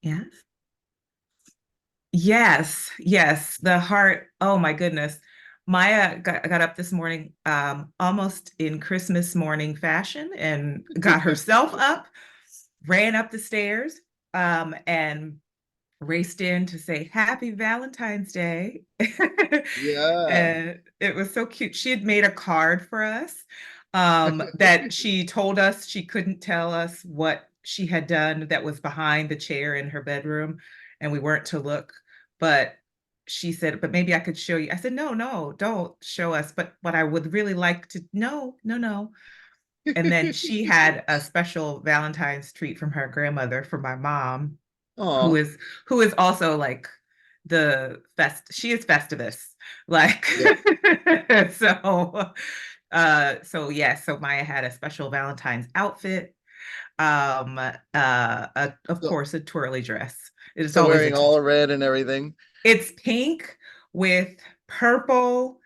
Yes. Yes, yes. The heart. Oh my goodness. Maya got up this morning, almost in Christmas morning fashion, and got herself up, ran up the stairs, and raced in to say Happy Valentine's Day. Yeah. And it was so cute. She had made a card for us, that she told us she couldn't tell us what she had done that was behind the chair in her bedroom, and we weren't to look. But she said, but maybe I could show you. I said, no, no, don't show us. But I would really like to. No, no, no. And then she had a special Valentine's treat from her grandmother for my mom, who Oh, is who is also like the fest she is festivus, like. yeah. So yeah, so Maya had a special Valentine's outfit, of So, course a twirly dress. It's so always wearing all red and everything. it's pink with purple.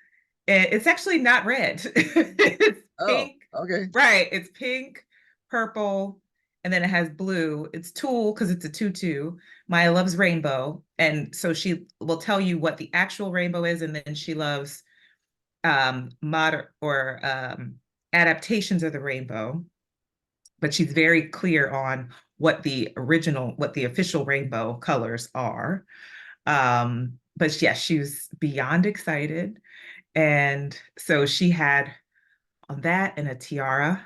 It's actually not red. It's Oh, pink. okay. Right. It's pink, purple, and then it has blue. It's tulle because it's a tutu. Maya loves rainbow. And so she will tell you what the actual rainbow is. And then she loves modern or adaptations of the rainbow. But she's very clear on what the official rainbow colors are. But yes, she was beyond excited. And so she had on that and a tiara,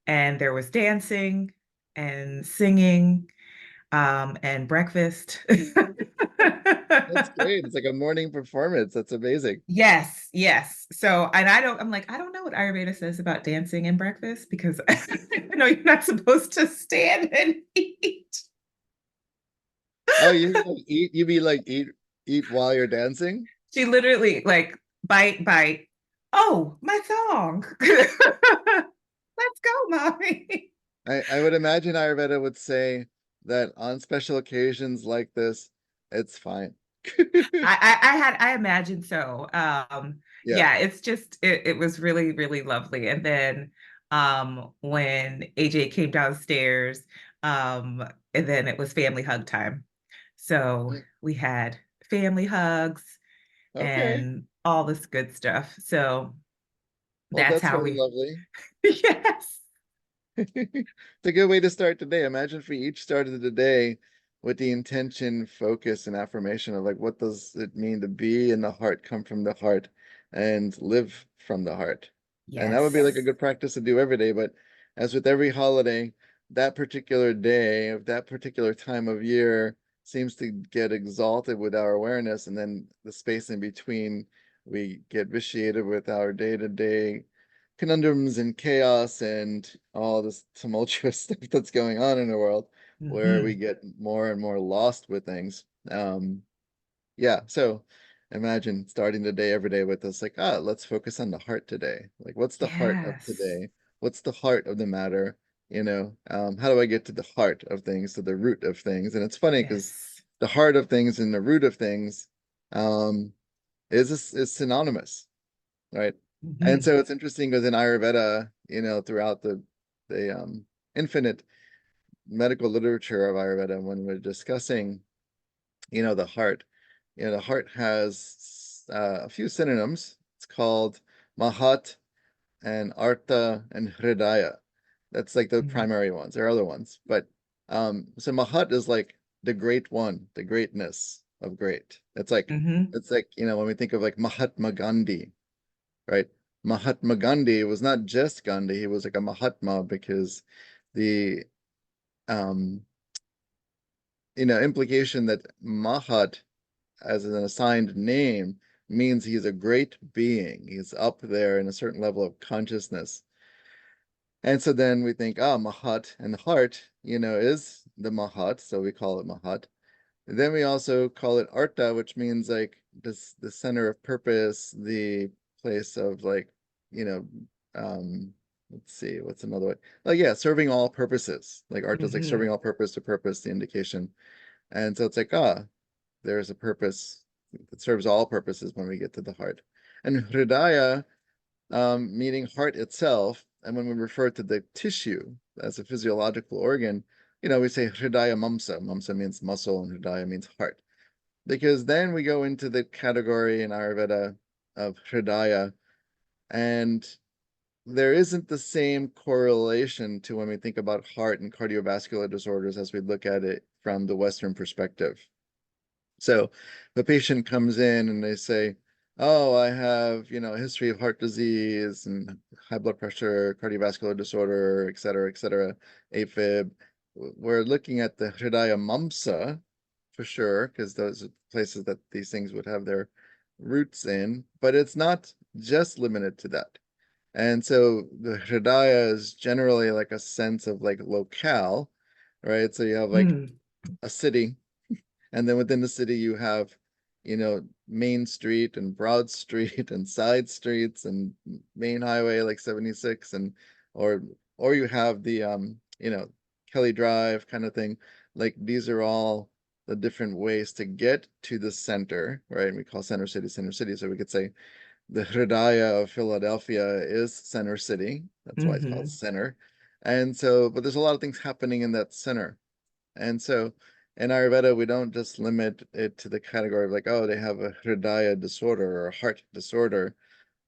and there was dancing and singing, and breakfast. That's great. It's like a morning performance. That's amazing. Yes, yes. So, and I'm like, I don't know what Ayurveda says about dancing and breakfast because I know you're not supposed to stand and eat. Oh, you like eat, you be like eat while you're dancing? She literally like bite, bite. Oh, my song. Let's go, mommy. I would imagine Ayurveda would say that on special occasions like this, it's fine. I imagine so. Yeah. Yeah, it's just it was really, really lovely. And then when AJ came downstairs, and then it was family hug time. So Mm, we had family hugs okay. and all this good stuff. So Well, that's that's how really we lovely. yes. It's a good way to start the day. Imagine if we each started the day with the intention, focus, and affirmation of like, what does it mean to be in the heart, come from the heart, and live from the heart? And that would be like a Yes. good practice to do every day. But as with every holiday, that particular day of that particular time of year seems to get exalted with our awareness, and then the space in between, we get vitiated with our day-to-day conundrums and chaos and all this tumultuous stuff that's going on in the world where we Hmm. get more and more lost with things. Yeah, so imagine starting the day every day with this, like, let's focus on the heart today. Like, what's the heart of Yes. today? What's the heart of the matter? How do I get to the heart of things, to the root of things? And it's funny because Yes. the heart of things and the root of things um, is synonymous, right? And Hmm. so it's interesting because in Ayurveda, throughout the infinite medical literature of Ayurveda, when we're discussing, the heart, the heart has a few synonyms. It's called Mahat and Artha and Hridaya. That's like the primary ones. There are other ones, but so Mahat is like the great one, the greatness of great. Hmm. It's like, when we think of like Mahatma Gandhi, right? Mahatma Gandhi was not just Gandhi, he was like a Mahatma because the um implication that Mahat as an assigned name means he's a great being. He's up there in a certain level of consciousness. And so then we think, Mahat and heart, is the Mahat, so we call it Mahat. And then we also call it Arta, which means like this the center of purpose, the place of like, you know, let's see, what's another way? Like yeah, serving all purposes. Like Arta is like Hmm. serving all purpose to purpose, the indication. And so it's like, there's a purpose that serves all purposes when we get to the heart. And Hridaya, meaning heart itself, and when we refer to the tissue as a physiological organ, we say Hridaya Mamsa. Mamsa means muscle and Hridaya means heart. Because then we go into the category in Ayurveda of Hridaya, and there isn't the same correlation to when we think about heart and cardiovascular disorders as we look at it from the Western perspective. So the patient comes in and they say, "Oh, I have, a history of heart disease and high blood pressure, cardiovascular disorder, et cetera, AFib." We're looking at the Hridaya Mamsa for sure, because those are places that these things would have their roots in, but it's not just limited to that. And so the Hridaya is generally like a sense of like locale, right? So you have like Mm, a city, and then within the city you have, Main Street and Broad Street and side streets and main highway like 76, and or or you have the Kelly Drive kind of thing. Like these are all the different ways to get to the center, right? We call center city center city. So we could say the Hridaya of Philadelphia is center city. That's why it's called hmm. center. And so, but there's a lot of things happening in that center. And so in Ayurveda, we don't just limit it to the category of like, oh, they have a Hridaya disorder or a heart disorder.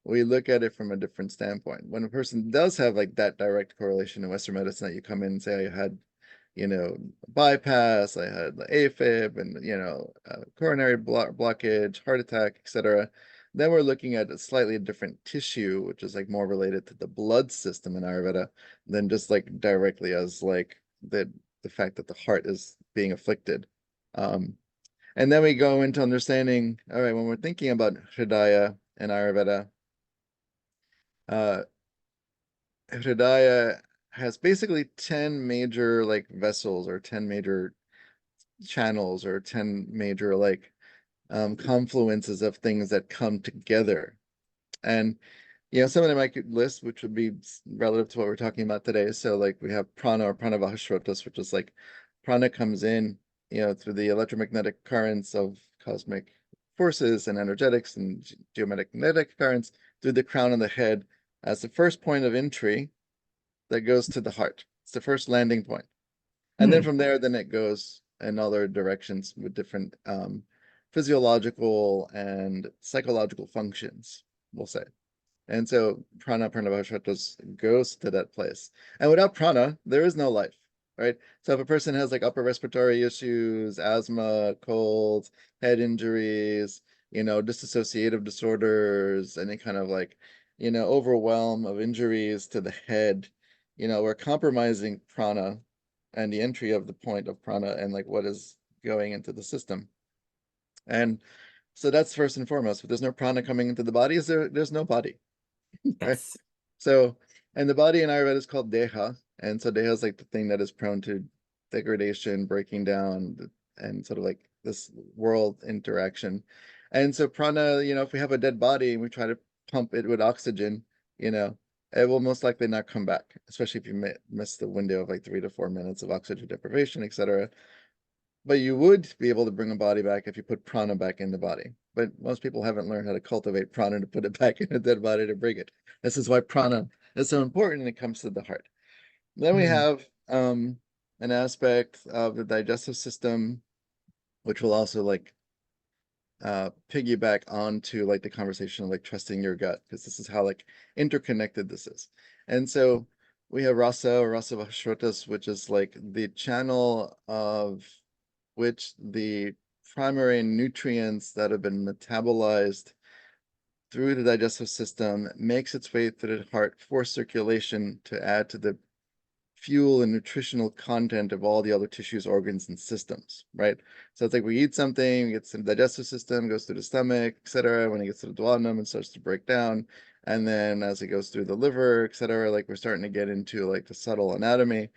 We look at it from a different standpoint. When a person does have like that direct correlation in Western medicine, that you come in and say, I had, bypass, I had AFib and, coronary blockage, heart attack, etc. Then we're looking at a slightly different tissue, which is like more related to the blood system in Ayurveda than just like directly as like the fact that the heart is being afflicted. Um, and then we go into understanding, all right, when we're thinking about Hridaya and Ayurveda, uh, Hridaya has basically 10 major like vessels or 10 major channels or 10 major like confluences of things that come together. And some of them I could list, which would be relative to what we're talking about today. So like we have prana or pranavahashrotas, which is like prana comes in, through the electromagnetic currents of cosmic forces and energetics and geomagnetic currents through the crown of the head as the first point of entry that goes to the heart. It's the first landing point. And then Hmm. from there, then it goes in other directions with different physiological and psychological functions, we'll say. And so prana pranavashatas goes to that place. And without prana, there is no life, right? So if a person has like upper respiratory issues, asthma, colds, head injuries, dissociative disorders, any kind of like, overwhelm of injuries to the head, we're compromising prana and the entry of the point of prana and like what is going into the system. And so that's first and foremost. If there's no prana coming into the body, there's no body. Right? Yes. So, and the body in Ayurveda is called deha, and so deha is like the thing that is prone to degradation, breaking down, and sort of like this world interaction. And so prana, if we have a dead body and we try to pump it with oxygen, you know, it will most likely not come back, especially if you miss the window of like 3 to 4 minutes of oxygen deprivation, etc. But you would be able to bring a body back if you put prana back in the body. But most people haven't learned how to cultivate prana to put it back in a dead body to bring it. This is why prana is so important when it comes to the heart. Then we Mm, have an aspect of the digestive system, which will also like piggyback onto like the conversation of like trusting your gut, because this is how like interconnected this is. And so we have rasa or rasa vashrotas, which is like the channel of which the primary nutrients that have been metabolized through the digestive system makes its way through the heart for circulation to add to the fuel and nutritional content of all the other tissues, organs, and systems, right? So it's like we eat something, it gets to the digestive system, goes through the stomach, etc. When it gets to the duodenum, it starts to break down. And then as it goes through the liver, etc., like we're starting to get into like the subtle anatomy.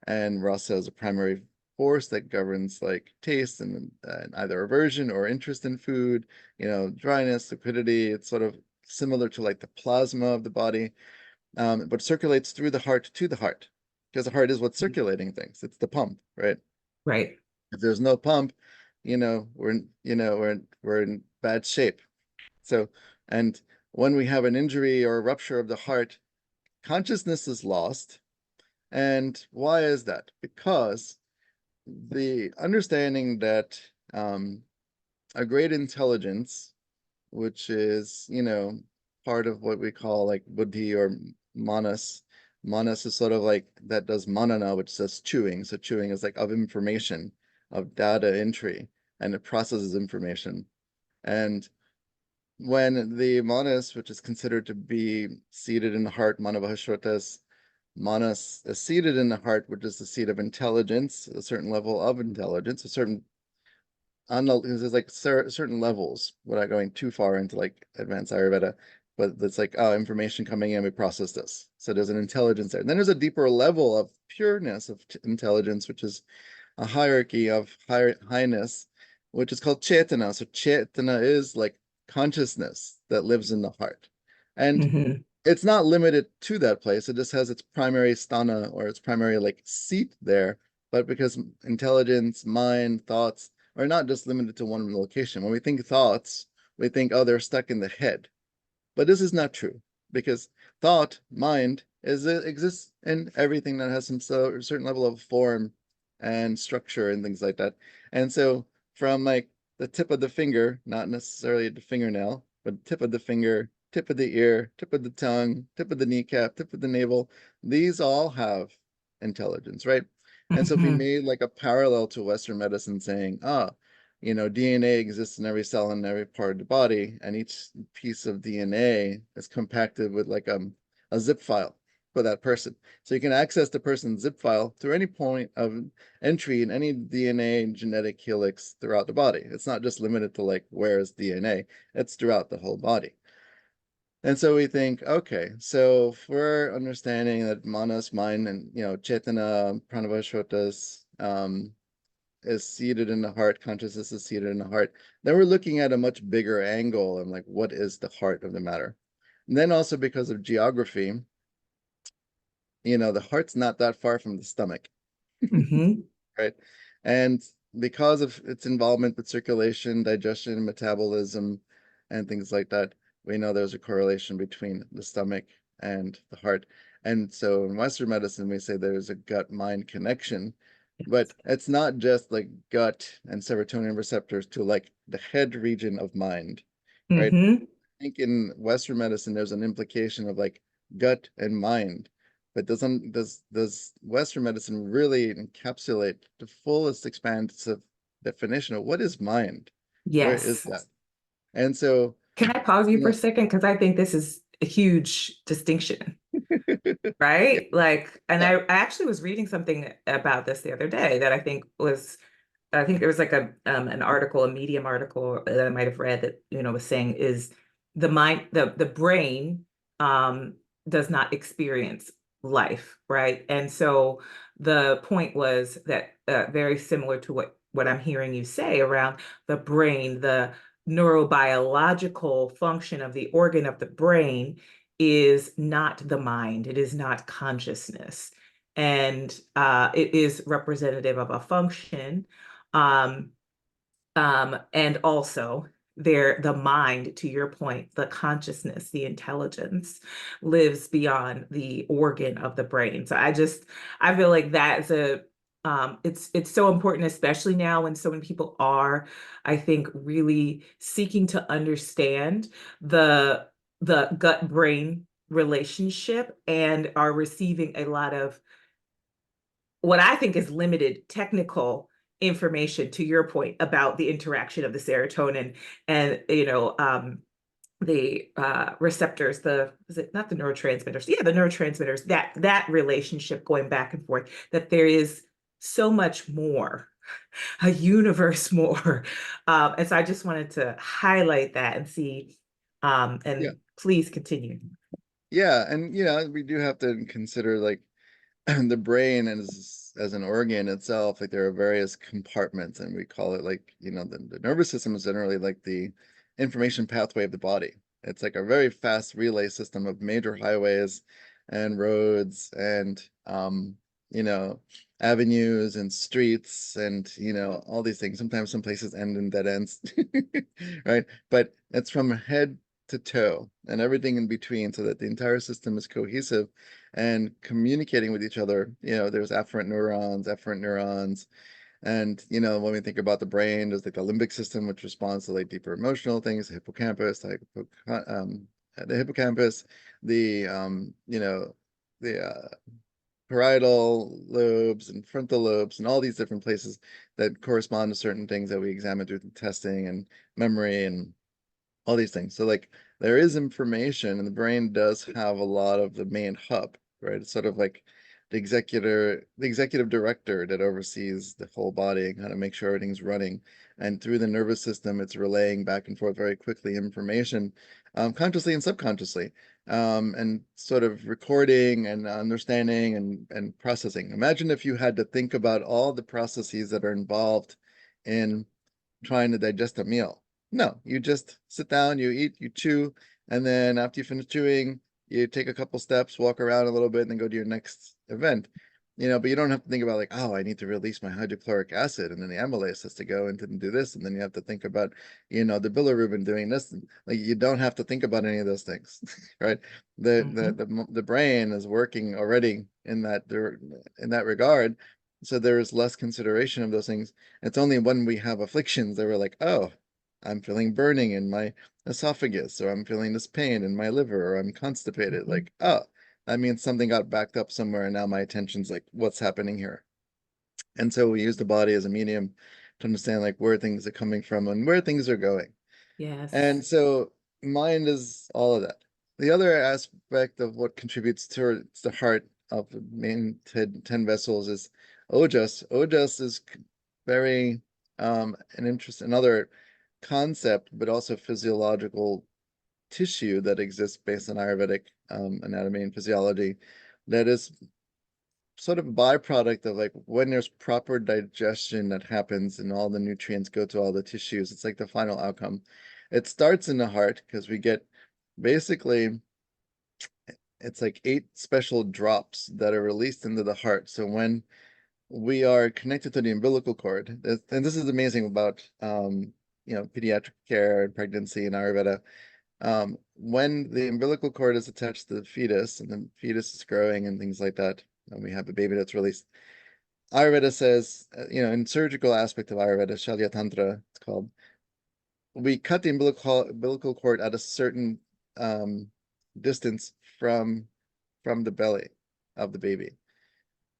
And rasa is a primary force that governs like taste and either aversion or interest in food, dryness, liquidity. It's sort of similar to like the plasma of the body, but circulates through the heart to the heart, because the heart is what's circulating things. It's the pump, right? right. If there's no pump, we're in bad shape. So, and when we have an injury or a rupture of the heart, consciousness is lost. And why is that? Because the understanding that um, a great intelligence, which is, part of what we call like buddhi or manas. Manas is sort of like that does manana, which says chewing. So chewing is like of information, of data entry, and it processes information. And when the manas, which is considered to be seated in the heart, manavahashrotas, manas is seated in the heart, which is the seat of intelligence, a certain level of intelligence, a certain there's like certain levels without going too far into like advanced Ayurveda, but it's like, oh, information coming in, we process this. So there's an intelligence there. And then there's a deeper level of pureness of intelligence, which is a hierarchy of highness, which is called Chetana. So Chetana is like consciousness that lives in the heart. And Hmm. it's not limited to that place. It just has its primary sthana or its primary like seat there. But because intelligence, mind, thoughts are not just limited to one location. When we think thoughts, we think, oh, they're stuck in the head. But this is not true because thought, mind, exists in everything that has some certain level of form and structure and things like that. And so from like the tip of the finger, not necessarily the fingernail, but tip of the finger, tip of the ear, tip of the tongue, tip of the kneecap, tip of the navel, these all have intelligence, right? And so if we Hmm. made like a parallel to Western medicine saying, ah, DNA exists in every cell in every part of the body, and each piece of DNA is compacted with like a zip file for that person. So you can access the person's zip file through any point of entry in any DNA and genetic helix throughout the body. It's not just limited to like where is DNA, it's throughout the whole body. And so we think, okay, so if we're understanding that manas, mind, and Chetana, Pranavashrotas, is seated in the heart, consciousness is seated in the heart, then we're looking at a much bigger angle and like what is the heart of the matter. And then also because of geography, the heart's not that far from the stomach, Hmm. right? And because of its involvement with circulation, digestion, metabolism, and things like that, we know there's a correlation between the stomach and the heart. And so in Western medicine, we say there's a gut-mind connection, but it's not just like gut and serotonin receptors to like the head region of mind, right? Hmm. Think in Western medicine, there's an implication of like gut and mind, but does Western medicine really encapsulate the fullest expansive definition of what is mind? Where is Yes. that? And so, Can I pause you you for a know, second? Because I think this is a huge distinction, yeah, right? Like, and yeah, I actually was reading something about this the other day that I think there was like an article, a Medium article that I might have read that, was saying is the brain um does not experience life, right? And so the point was that very similar to what I'm hearing you say around the brain, the neurobiological function of the organ of the brain is not the mind, it is not consciousness. And it is representative of a function, um, and also the mind, to your point, the consciousness, the intelligence lives beyond the organ of the brain. So I feel like that's it's so important, especially now when so many people are, I think, really seeking to understand the gut brain relationship and are receiving a lot of what I think is limited technical information, to your point about the interaction of the serotonin and the receptors, the is it not the neurotransmitters, yeah, the neurotransmitters, that relationship going back and forth, that there is so much more, a universe more. And so I just wanted to highlight that and see, yeah, and please continue. yeah. And we do have to consider like the brain as an organ itself, like there are various compartments, and we call it like, the nervous system is generally like the information pathway of the body. It's like a very fast relay system of major highways and roads and you know, avenues and streets and all these things. Sometimes some places end in dead ends, right? But it's from head to toe and everything in between so that the entire system is cohesive and communicating with each other. There's afferent neurons, And when we think about the brain, there's like the limbic system, which responds to like deeper emotional things, the hippocampus, the hippocampus, the the parietal lobes and frontal lobes and all these different places that correspond to certain things that we examine through testing and memory and all these things. So like there is information, and the brain does have a lot of the main hub, right? It's sort of like the executive director that oversees the whole body and kind of make sure everything's running. And through the nervous system, it's relaying back and forth very quickly information, consciously and subconsciously, and sort of recording and understanding and processing. Imagine if you had to think about all the processes that are involved in trying to digest a meal. No, you just sit down, you eat, you chew, and then after you finish chewing, you take a couple steps, walk around a little bit, and then go to your next event. But you don't have to think about like, oh, I need to release my hydrochloric acid, and then the amylase has to go and do this, and then you have to think about, the bilirubin doing this. Like you don't have to think about any of those things, right? The brain is working already in that regard, so there is less consideration of those things. It's only when we have afflictions that we're like, oh, I'm feeling burning in my esophagus, or I'm feeling this pain in my liver, or I'm constipated. Mm-hmm. Like, oh, that means something got backed up somewhere, and now my attention's like, what's happening here? And so we use the body as a medium to understand like where things are coming from and where things are going. Yes. And so mind is all of that. The other aspect of what contributes to the heart of the main 10 vessels is ojas. Ojas is very another concept, but also physiological tissue that exists based on Ayurvedic anatomy and physiology that is sort of a byproduct of like when there's proper digestion that happens and all the nutrients go to all the tissues. It's like the final outcome. It starts in the heart because we get basically it's like 8 special drops that are released into the heart. So when we are connected to the umbilical cord, and this is amazing about pediatric care and pregnancy and Ayurveda. When the umbilical cord is attached to the fetus and the fetus is growing and things like that, and we have a baby that's released, Ayurveda says, in surgical aspect of Ayurveda, Shalya Tantra, it's called, we cut the umbilical cord at a certain um, distance from the belly of the baby,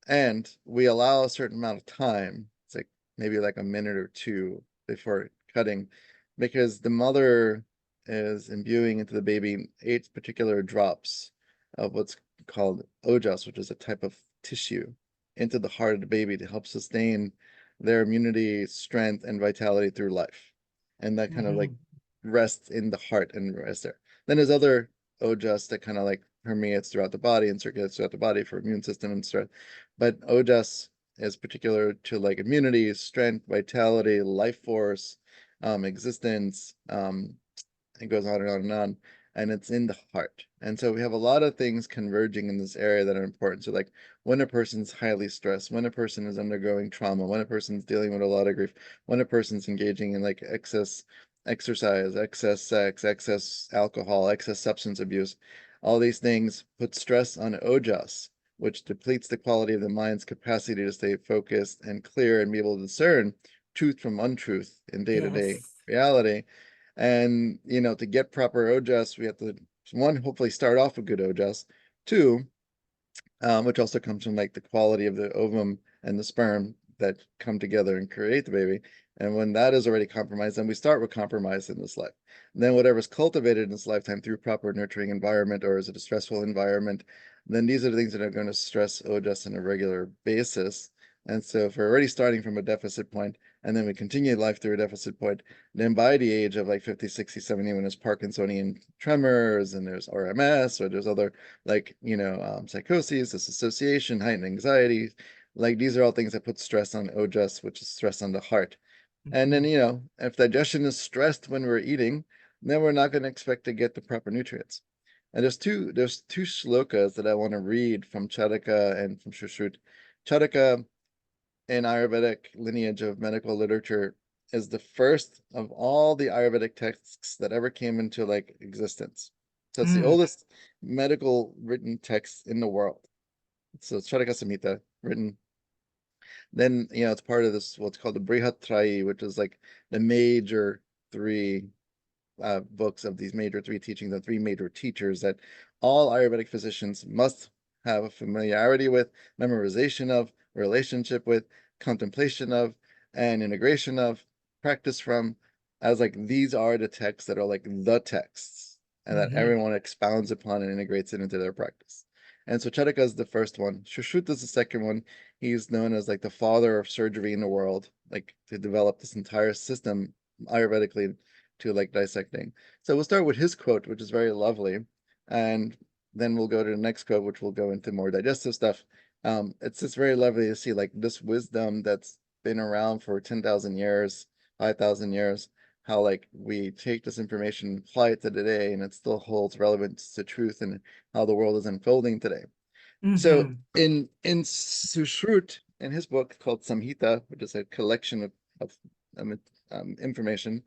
and we allow a certain amount of time. It's like maybe like a minute or two before cutting, because the mother is imbuing into the baby 8 particular drops of what's called ojas, which is a type of tissue, into the heart of the baby to help sustain their immunity, strength, and vitality through life. And that kind of like Mm-hmm. rests in the heart and rests there. Then there's other ojas that kind of like permeates throughout the body and circulates throughout the body for immune system and stress. But ojas is particular to like immunity, strength, vitality, life force, existence. It goes on and on and on. And it's in the heart. And so we have a lot of things converging in this area that are important. So, like when a person's highly stressed, when a person is undergoing trauma, when a person's dealing with a lot of grief, when a person's engaging in like excess exercise, excess sex, excess alcohol, excess substance abuse, all these things put stress on ojas, which depletes the quality of the mind's capacity to stay focused and clear and be able to discern truth from untruth in day-to-day Yes. reality. And to get proper ojas, we have to, one, hopefully start off with good ojas. Two, which also comes from like the quality of the ovum and the sperm that come together and create the baby. And when that is already compromised, then we start with compromise in this life. And then whatever's cultivated in this lifetime through proper nurturing environment, or is it a stressful environment, then these are the things that are going to stress ojas on a regular basis. And so if we're already starting from a deficit point, and then we continue life through a deficit point, then by the age of like 50, 60, 70, when there's Parkinsonian tremors and there's RMS or there's other like psychoses, disassociation, heightened anxiety, like these are all things that put stress on ojas, which is stress on the heart. And then Mm-hmm. if digestion is stressed when we're eating, then we're not going to expect to get the proper nutrients. And there's two shlokas that I want to read from Charaka and from Shushruta. Charaka, in Ayurvedic lineage of medical literature, is the first of all the Ayurvedic texts that ever came into like existence. So it's the Mm. oldest medical written text in the world. So it's Charaka Samhita, written Then, it's part of this, what's called the Brihatrayi, which is like the major three books of these major three teachings, the three major teachers that all Ayurvedic physicians must have a familiarity with, memorization of, relationship with, contemplation of, and integration of, practice from, as like these are the texts that are like the texts, and that Hmm. everyone expounds upon and integrates it into their practice. And so Charaka is the first one. Shushruta is the second one. He's known as like the father of surgery in the world, like to develop this entire system Ayurvedically to like dissecting. So we'll start with his quote, which is very lovely, and then we'll go to the next quote, which will go into more digestive stuff. It's just very lovely to see like this wisdom that's been around for 10,000 years, 5,000 years, how like we take this information, apply it to today, and it still holds relevance to truth and how the world is unfolding today. So Hmm. in Sushrut, in his book called Samhita, which is a collection of information,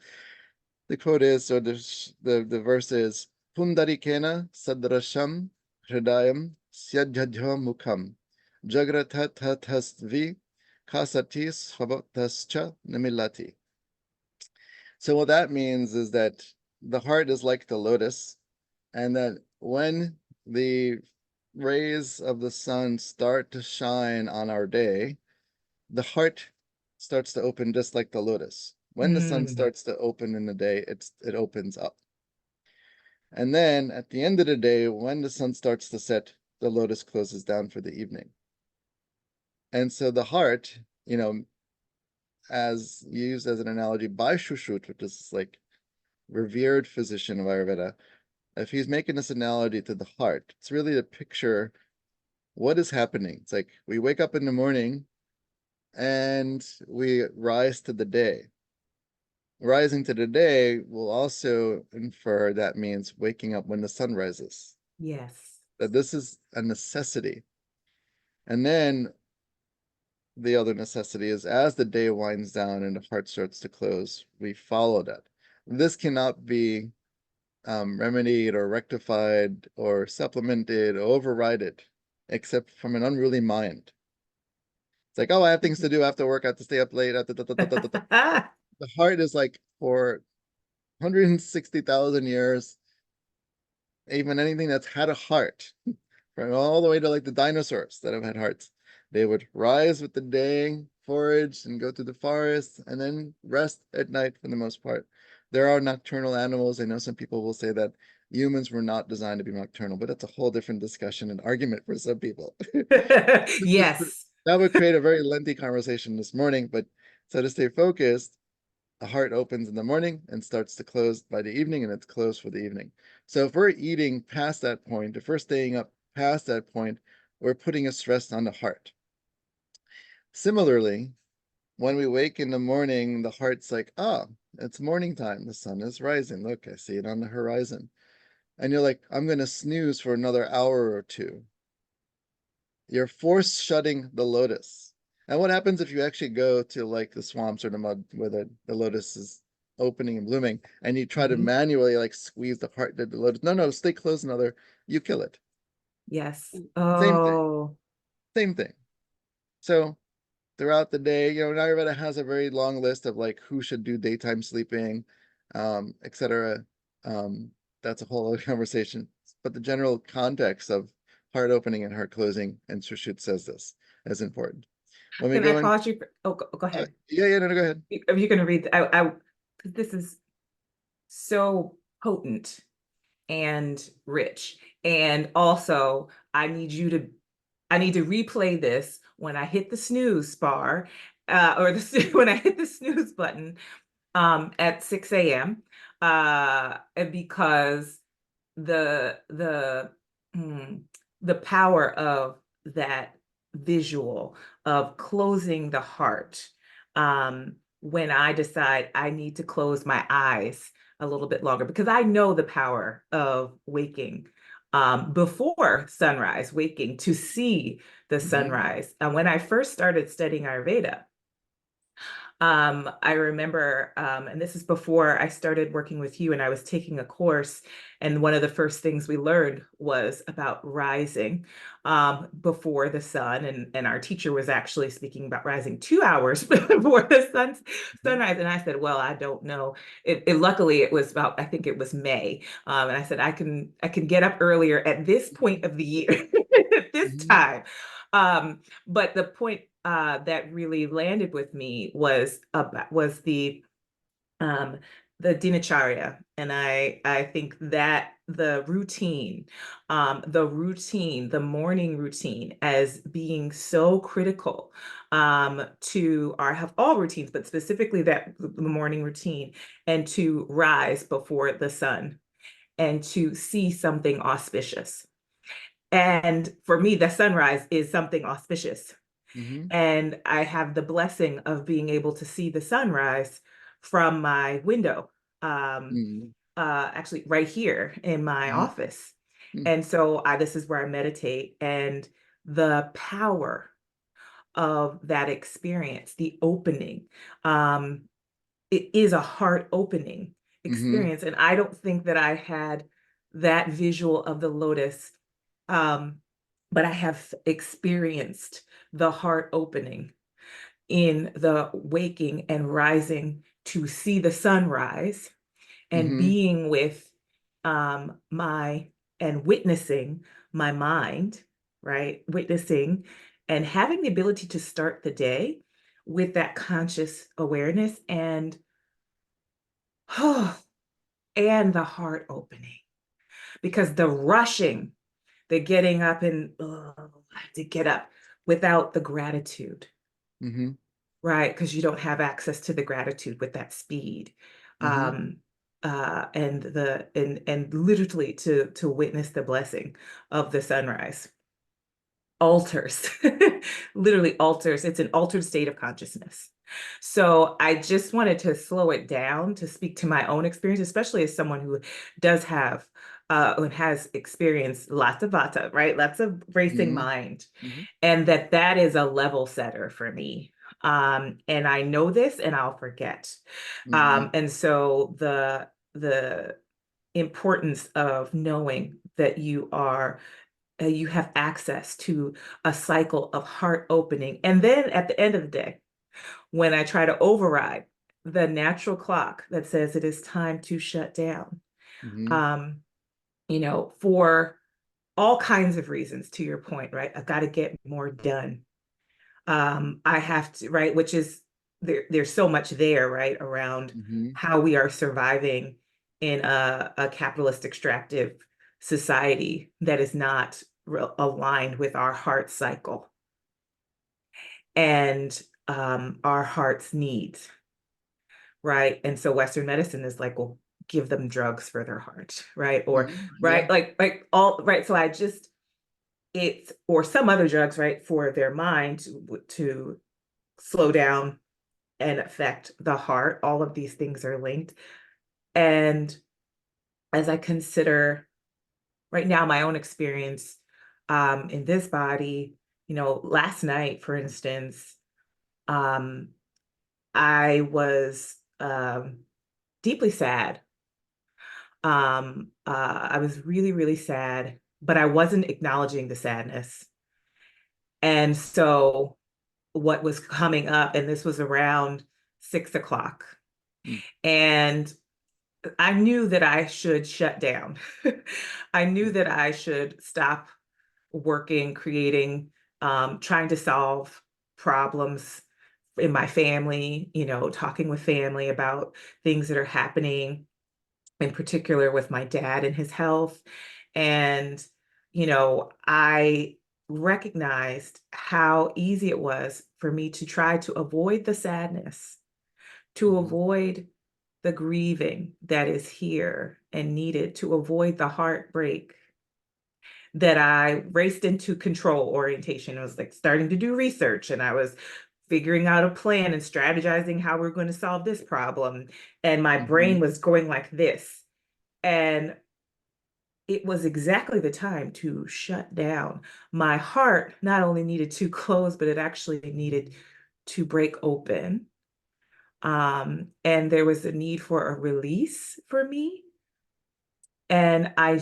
the quote is, so the verse is, Pundarikena sadrasham hridayam syajjhajho mukham jagratathatasvi kasati svabhatascha namilati. So what that means is that the heart is like the lotus, and that when the rays of the sun start to shine on our day, the heart starts to open just like the lotus. When the sun Mm. starts to open in the day, it opens up. And then at the end of the day, when the sun starts to set, the lotus closes down for the evening. And so the heart, as used as an analogy by Shushut, which is like revered physician of Ayurveda, if he's making this analogy to the heart, it's really to picture what is happening. It's like we wake up in the morning and we rise to the day. Rising to the day will also infer that means waking up when the sun rises. Yes. That this is a necessity. And then the other necessity is as the day winds down and the heart starts to close, we follow that. This cannot be remedied or rectified or supplemented or overridden, except from an unruly mind. It's like, oh, I have things to do after work. I have to stay up late. The heart is like for 160,000 years, even anything that's had a heart, from all the way to like the dinosaurs that have had hearts, they would rise with the day, forage, and go to the forest, and then rest at night for the most part. There are nocturnal animals. I know some people will say that humans were not designed to be nocturnal, but that's a whole different discussion and argument for some people. Yes. That would create a very lengthy conversation this morning, but so to stay focused, the heart opens in the morning and starts to close by the evening, and it's closed for the evening. So if we're eating past that point, if we're staying up past that point, we're putting a stress on the heart. Similarly, when we wake in the morning, the heart's like, ah, it's morning time. The sun is rising. Look, I see it on the horizon. And you're like, I'm going to snooze for another hour or two. You're force shutting the lotus. And what happens if you actually go to like the swamps or the mud where the lotus is opening and blooming, and you try to Mhm. manually like squeeze the heart the lotus? No, stay close another. You kill it. Yes. Same thing. Oh. Same thing. So throughout the day, Ayurveda has a very long list of like who should do daytime sleeping, etc. Um, that's a whole other conversation. But the general context of heart opening and heart closing, and Sushut says this is important. When we Can I go in, pause you? Oh, go ahead. yeah, no, go ahead. If you're going to read, this is so potent and rich. And also, I need to replay this when I hit the snooze bar, or when I hit the snooze button at 6 a.m. And because the the mm, the power of that visual of closing the heart, when I decide I need to close my eyes a little bit longer, because I know the power of waking before sunrise, waking to see the Hmm. sunrise. And when I first started studying Ayurveda, I remember, and this is before I started working with you, and I was taking a course, and one of the first things we learned was about rising before the sun, and our teacher was actually speaking about rising 2 hours before the Mhm. sunrise, and I said, "Well, I don't know." Luckily, it was about, I think it was May, and I said, "I can get up earlier at this point of the year, at this Mhm. time." But the point that really landed with me was um, the dinacharya, and I think that the morning routine, as being so critical to our have all routines, but specifically that the morning routine, and to rise before the sun and to see something auspicious. And for me, the sunrise is something auspicious. Mhm. And I have the blessing of being able to see the sunrise from my window, um, Mhm. actually right here in my Mhm. office. Mhm. And so this is where I meditate, and the power of that experience, the opening. Um, it is a heart opening Mhm. experience. And I don't think that I had that visual of the lotus, um, but I have experienced the heart opening in the waking and rising to see the sunrise, and Mhm. being with my and witnessing my mind, right? Witnessing and having the ability to start the day with that conscious awareness, oh, and the heart opening, because the rushing, the getting up and I have to get up without the gratitude, Mhm. right? Because you don't have access to the gratitude with that speed. Mhm. Um, and literally to witness the blessing of the sunrise alters, literally alters. It's an altered state of consciousness. So I just wanted to slow it down to speak to my own experience, especially as someone who does have and has experienced lots of vata, right? Lots of racing Mhm. mind, Mhm. and that is a level setter for me. And I know this, and I'll forget. Mhm. And so the importance of knowing that you have access to a cycle of heart opening. And then at the end of the day, when I try to override the natural clock that says it is time to shut down, Mhm. um, for all kinds of reasons, to your point, right? I've got to get more done. I have to, right? Which is there's so much there, right? Around Mhm. how we are surviving in a capitalist extractive society that is not aligned with our heart cycle and our heart's needs, right? And so Western medicine is like, well, give them drugs for their heart, right? Or Mhm. right, Yeah. like all right. So I just it's or some other drugs, right, for their mind to slow down and affect the heart. All of these things are linked. And as I consider right now my own experience in this body, last night, for instance, um, I was deeply sad. I was really, really sad, but I wasn't acknowledging the sadness. And so what was coming up, and this was around 6 o'clock, Mm. and I knew that I should shut down. I knew that I should stop working, creating, trying to solve problems in my family, talking with family about things that are happening, in particular with my dad and his health. And, I recognized how easy it was for me to try to avoid the sadness, to Mhm. avoid the grieving that is here and needed, to avoid the heartbreak, that I raced into control orientation. I was like starting to do research, and I was figuring out a plan and strategizing how we're going to solve this problem. And my brain Mhm. was going like this. And it was exactly the time to shut down. My heart not only needed to close, but it actually needed to break open And there was a need for a release for me. And I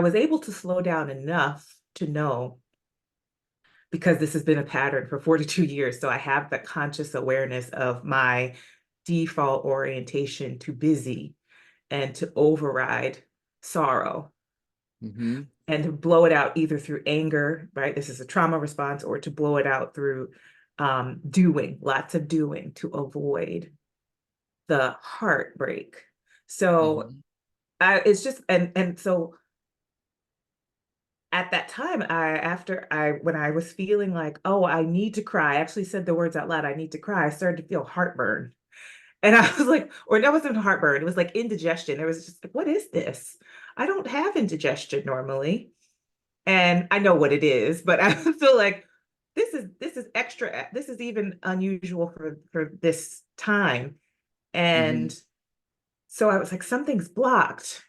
was able to slow down enough to know, because this has been a pattern for 42 years. So I have the conscious awareness of my default orientation to busy and to override sorrow Mm-hmm. and to blow it out either through anger, right? This is a trauma response, or to blow it out through doing, lots of doing to avoid the heartbreak. So Mm-hmm. it's just, and so at that time, when I was feeling like, oh, I need to cry, I actually said the words out loud, I need to cry, I started to feel heartburn. And I was like, or that wasn't heartburn, it was like indigestion. It was just like, what is this? I don't have indigestion normally. And I know what it is, but I feel like this is extra, this is even unusual for this time. Mm-hmm. And so I was like, something's blocked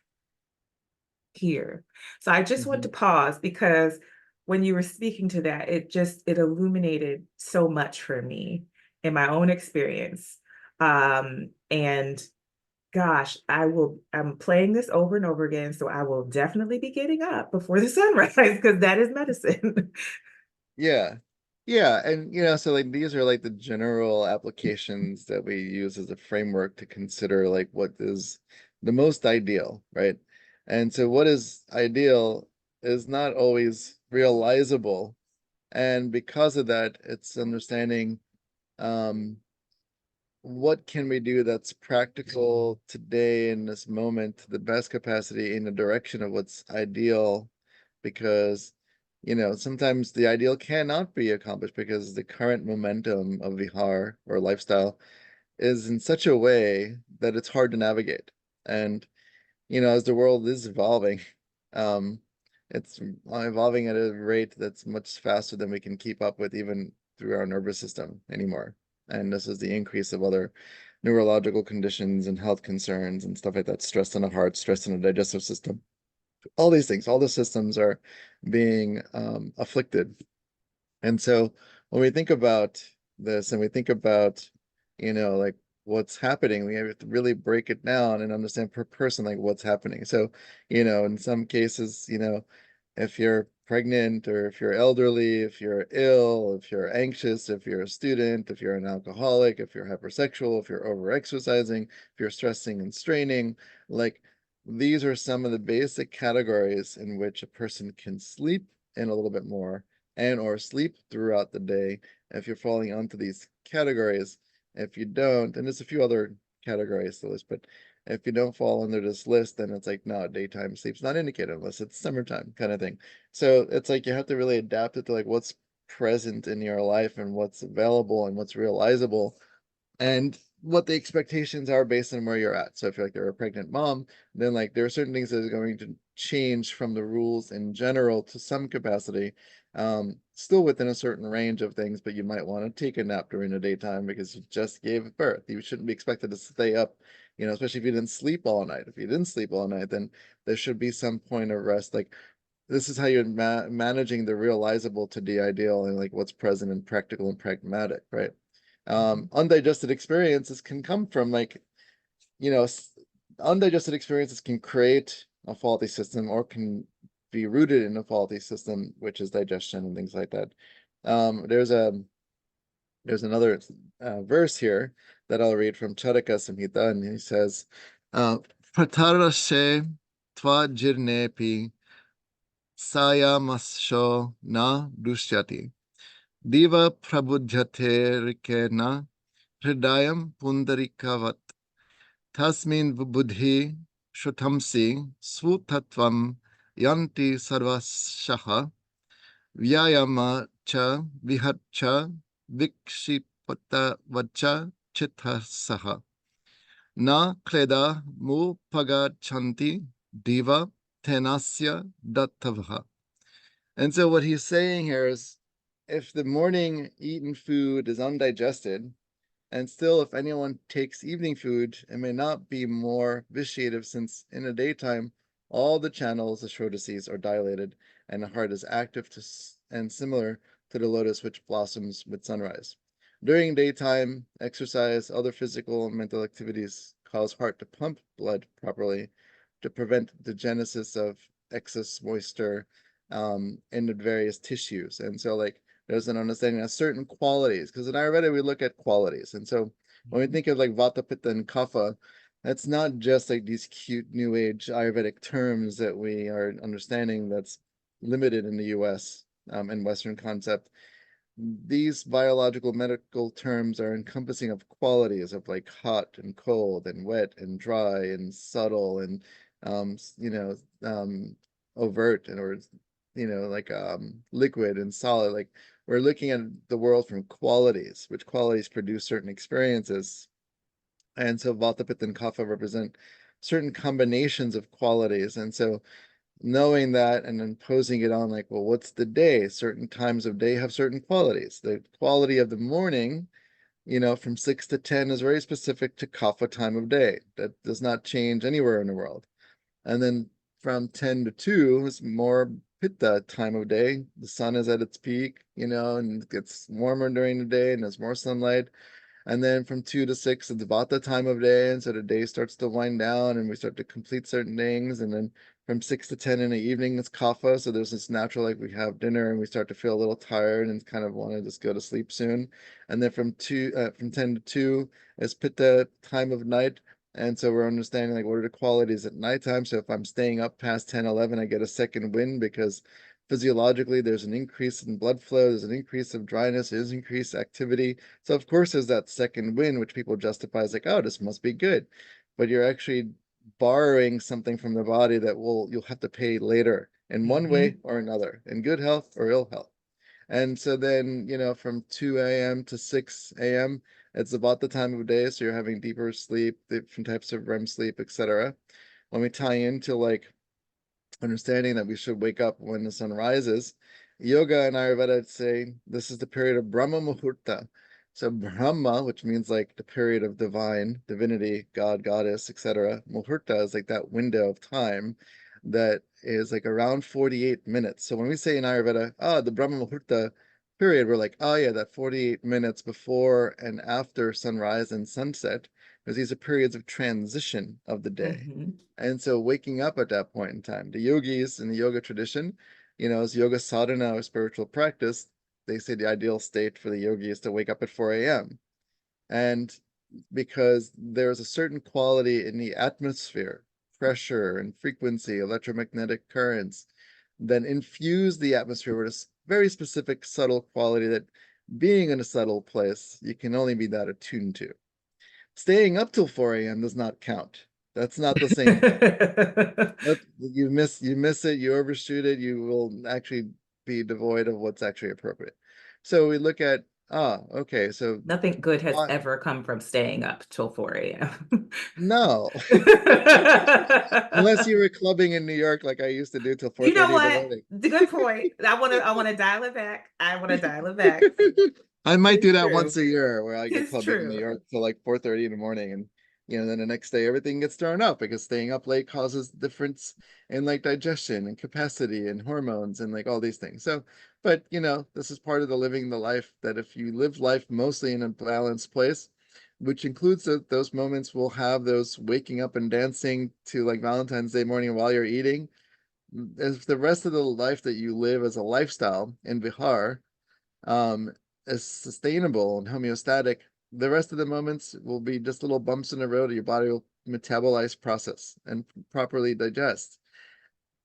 here. So I just want Mm-hmm. to pause, because when you were speaking to that, it illuminated so much for me in my own experience. And gosh, I'm playing this over and over again, so I will definitely be getting up before the sunrise, because that is medicine. Yeah. Yeah. And so like these are like the general applications that we use as a framework to consider like what is the most ideal, right? And so what is ideal is not always realizable. And because of that, it's understanding um what can we do that's practical today in this moment to the best capacity in the direction of what's ideal, because sometimes the ideal cannot be accomplished because the current momentum of vihar or lifestyle is in such a way that it's hard to navigate. And as the world is evolving, um it's evolving at a rate that's much faster than we can keep up with even through our nervous system anymore. And this is the increase of other neurological conditions and health concerns and stuff like that, stress on the heart, stress on the digestive system, all these things, all the systems are being afflicted. And so when we think about this and we think about, like what's happening, we have to really break it down and understand per person, like what's happening. So, in some cases, if you're pregnant or if you're elderly, if you're ill, if you're anxious, if you're a student, if you're an alcoholic, if you're hypersexual, if you're over exercising, if you're stressing and straining, like these are some of the basic categories in which a person can sleep in a little bit more and or sleep throughout the day if you're falling onto these categories. If you don't, and there's a few other categories to this, but if you don't fall under this list, then it's like, no, daytime sleep's not indicated unless it's summertime kind of thing. So it's like you have to really adapt it to like what's present in your life and what's available and what's realizable and what the expectations are based on where you're at. So if you're like you're a pregnant mom, then like there are certain things that are going to change from the rules in general to some capacity, still within a certain range of things, but you might want to take a nap during the daytime because you just gave birth. You shouldn't be expected to stay up, especially if you didn't sleep all night. If you didn't sleep all night, then there should be some point of rest. Like this is how you're managing the realizable to the ideal and like what's present and practical and pragmatic, right? Undigested experiences can come from like, you know, undigested experiences can create a faulty system or can be rooted in a faulty system, which is digestion and things like that. There's another verse here that I'll read from Charaka Samhita, and he says, Pratarashe tva jirnepi sayamasho na dushyati diva prabudhyate rikena hridayam pundarikavat tasmin buddhi shutamsi svutatvam yanti sarvashaha vyayama cha vihatcha vikshipata vacha chithasaha na kleda mu pagachanti diva tenasya dattavaha. And so what he's saying here is if the morning eaten food is undigested, and still, if anyone takes evening food, it may not be more vitiative, since in the daytime, all the channels of Shrodases are dilated, and the heart is active and similar to the lotus which blossoms with sunrise. During daytime, exercise, other physical and mental activities cause heart to pump blood properly to prevent the genesis of excess moisture in the various tissues. And so, like, there's an understanding of certain qualities, because in Ayurveda, we look at qualities. And so, when we Mhm. think of like Vata, Pitta, and Kapha, that's not just like these cute new age Ayurvedic terms that we are understanding that's limited in the US and Western concept. These biological medical terms are encompassing of qualities of like hot and cold and wet and dry and subtle and um, you know um, overt and or like liquid and solid. Like we're looking at the world from qualities, which qualities produce certain experiences. And so Vata, Pitta, and Kapha represent certain combinations of qualities. And so knowing that and then posing it on like, well, what's the day? Certain times of day have certain qualities. The quality of the morning, from 6 to 10 is very specific to Kapha time of day. That does not change anywhere in the world. And then from 10 to 2 is more Pitta time of day. The sun is at its peak, and it gets warmer during the day and there's more sunlight. And then from 2 to 6, it's about the time of day. And so the day starts to wind down and we start to complete certain things. And then from 6 to 10 in the evening, it's kapha. So there's this natural, like we have dinner and we start to feel a little tired and kind of want to just go to sleep soon. And then from 10 to 2 is pitta time of night. And so we're understanding like what are the qualities at nighttime. So if I'm staying up past 10, 11, I get a second wind because physiologically there's an increase in blood flow, there's an increase of dryness, there's increased activity. So of course there's that second win, which people justify as like, oh, this must be good. But you're actually borrowing something from the body that you'll have to pay later in one way Mhm. or another, in good health or ill health. And so then, from 2 a.m. to 6 a.m., it's about the time of day. So you're having deeper sleep, different types of REM sleep, etc. When we tie into like understanding that we should wake up when the sun rises. Yoga and Ayurveda say this is the period of Brahma Muhurta. So Brahma, which means like the period of divinity, God, goddess, etc. Muhurta is like that window of time that is like around 48 minutes. So when we say in Ayurveda, the Brahma Muhurta period, we're like, oh yeah, that 48 minutes before and after sunrise and sunset, because these are periods of transition of the day. Mhm. And so waking up at that point in time, the yogis in the yoga tradition, as yoga sadhana or spiritual practice, they say the ideal state for the yogi is to wake up at 4 a.m. And because there's a certain quality in the atmosphere, pressure and frequency, electromagnetic currents, that infuse the atmosphere with a very specific subtle quality that being in a subtle place, you can only be that attuned to. Staying up till 4 a.m. does not count. That's not the same thing. You miss it, you overshoot it, you will actually be devoid of what's actually appropriate. So we look at, okay, so Nothing good has why ever come from staying up till 4 a.m. no. Unless you were clubbing in New York like I used to do till You know 4:30 in the what? morning. Good point. I want to dial it back. I want to dial it back. I might do It's that once true. a year where I go It's clubbing in New true. York till like 4:30 in the morning and then the next day everything gets thrown up because staying up late causes difference in like digestion and capacity and hormones and like all these things. So, but this is part of the living the life that if you live life mostly in a balanced place, which includes those moments we'll have those waking up and dancing to like Valentine's Day morning while you're eating. If the rest of the life that you live as a lifestyle in Bihar um, is sustainable and homeostatic, the rest of the moments will be just little bumps in the road. Your body will metabolize, process, and properly digest.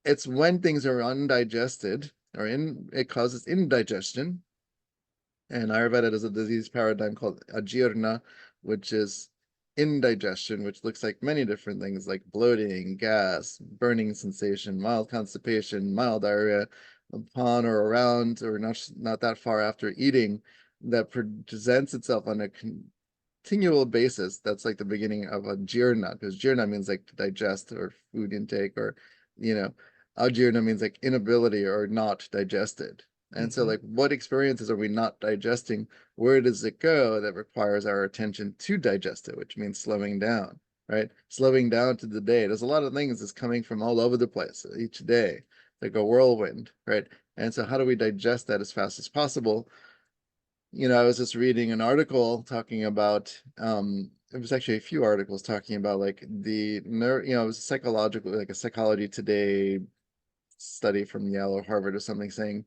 It's when things are undigested it causes indigestion. And Ayurveda does a disease paradigm called ajirna, which is indigestion, which looks like many different things like bloating, gas, burning sensation, mild constipation, mild diarrhea upon or around or not that far after eating that presents itself on a continual basis. That's like the beginning of a jirna, because jirna means like to digest or food intake, or you know, ajirna means like inability or not digested. And so, Mhm. like, what experiences are we not digesting? Where does it go that requires our attention to digest it, which means slowing down, right? Slowing down to the day. There's a lot of things that's coming from all over the place each day, like a whirlwind, right? And so, how do we digest that as fast as possible? I was just reading an article talking about it was actually a few articles talking about like the it was a psychological, like a Psychology Today study from Yale or Harvard or something, saying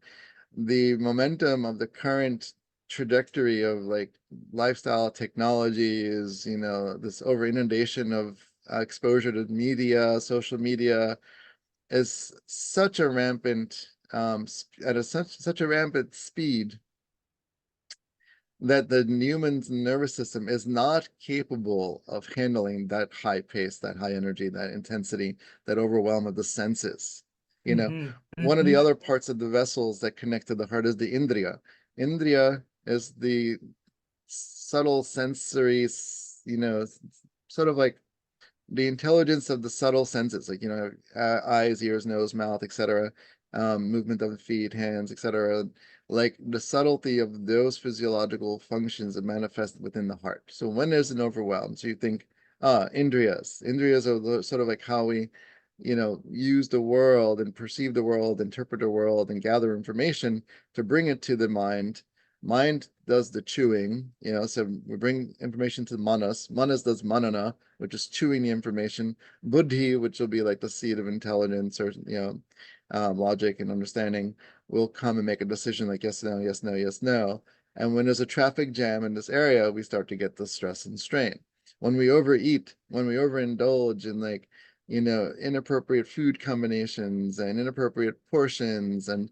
the momentum of the current trajectory of like lifestyle technology is, this over inundation of exposure to media, social media, is such a rampant at such a rampant speed that the human's nervous system is not capable of handling that high pace, that high energy, that intensity, that overwhelm of the senses. You know, Mm-hmm. one of the Mm-hmm. other parts of the vessels that connect to the heart is the Indriya. Indriya is the subtle sensory, sort of like the intelligence of the subtle senses, like, eyes, ears, nose, mouth, etc., movement of the feet, hands, etc., like the subtlety of those physiological functions that manifest within the heart. So when there's an overwhelm, so you think, indriyas. Indriyas are sort of like how we, use the world and perceive the world, interpret the world, and gather information to bring it to the mind. Mind does the chewing, so we bring information to manas. Manas does manana, which is chewing the information. Buddhi, which will be like the seed of intelligence, or logic and understanding, will come and make a decision like yes, no, yes, no, yes, no. And when there's a traffic jam in this area, we start to get the stress and strain. When we overeat, when we overindulge in like, inappropriate food combinations and inappropriate portions, and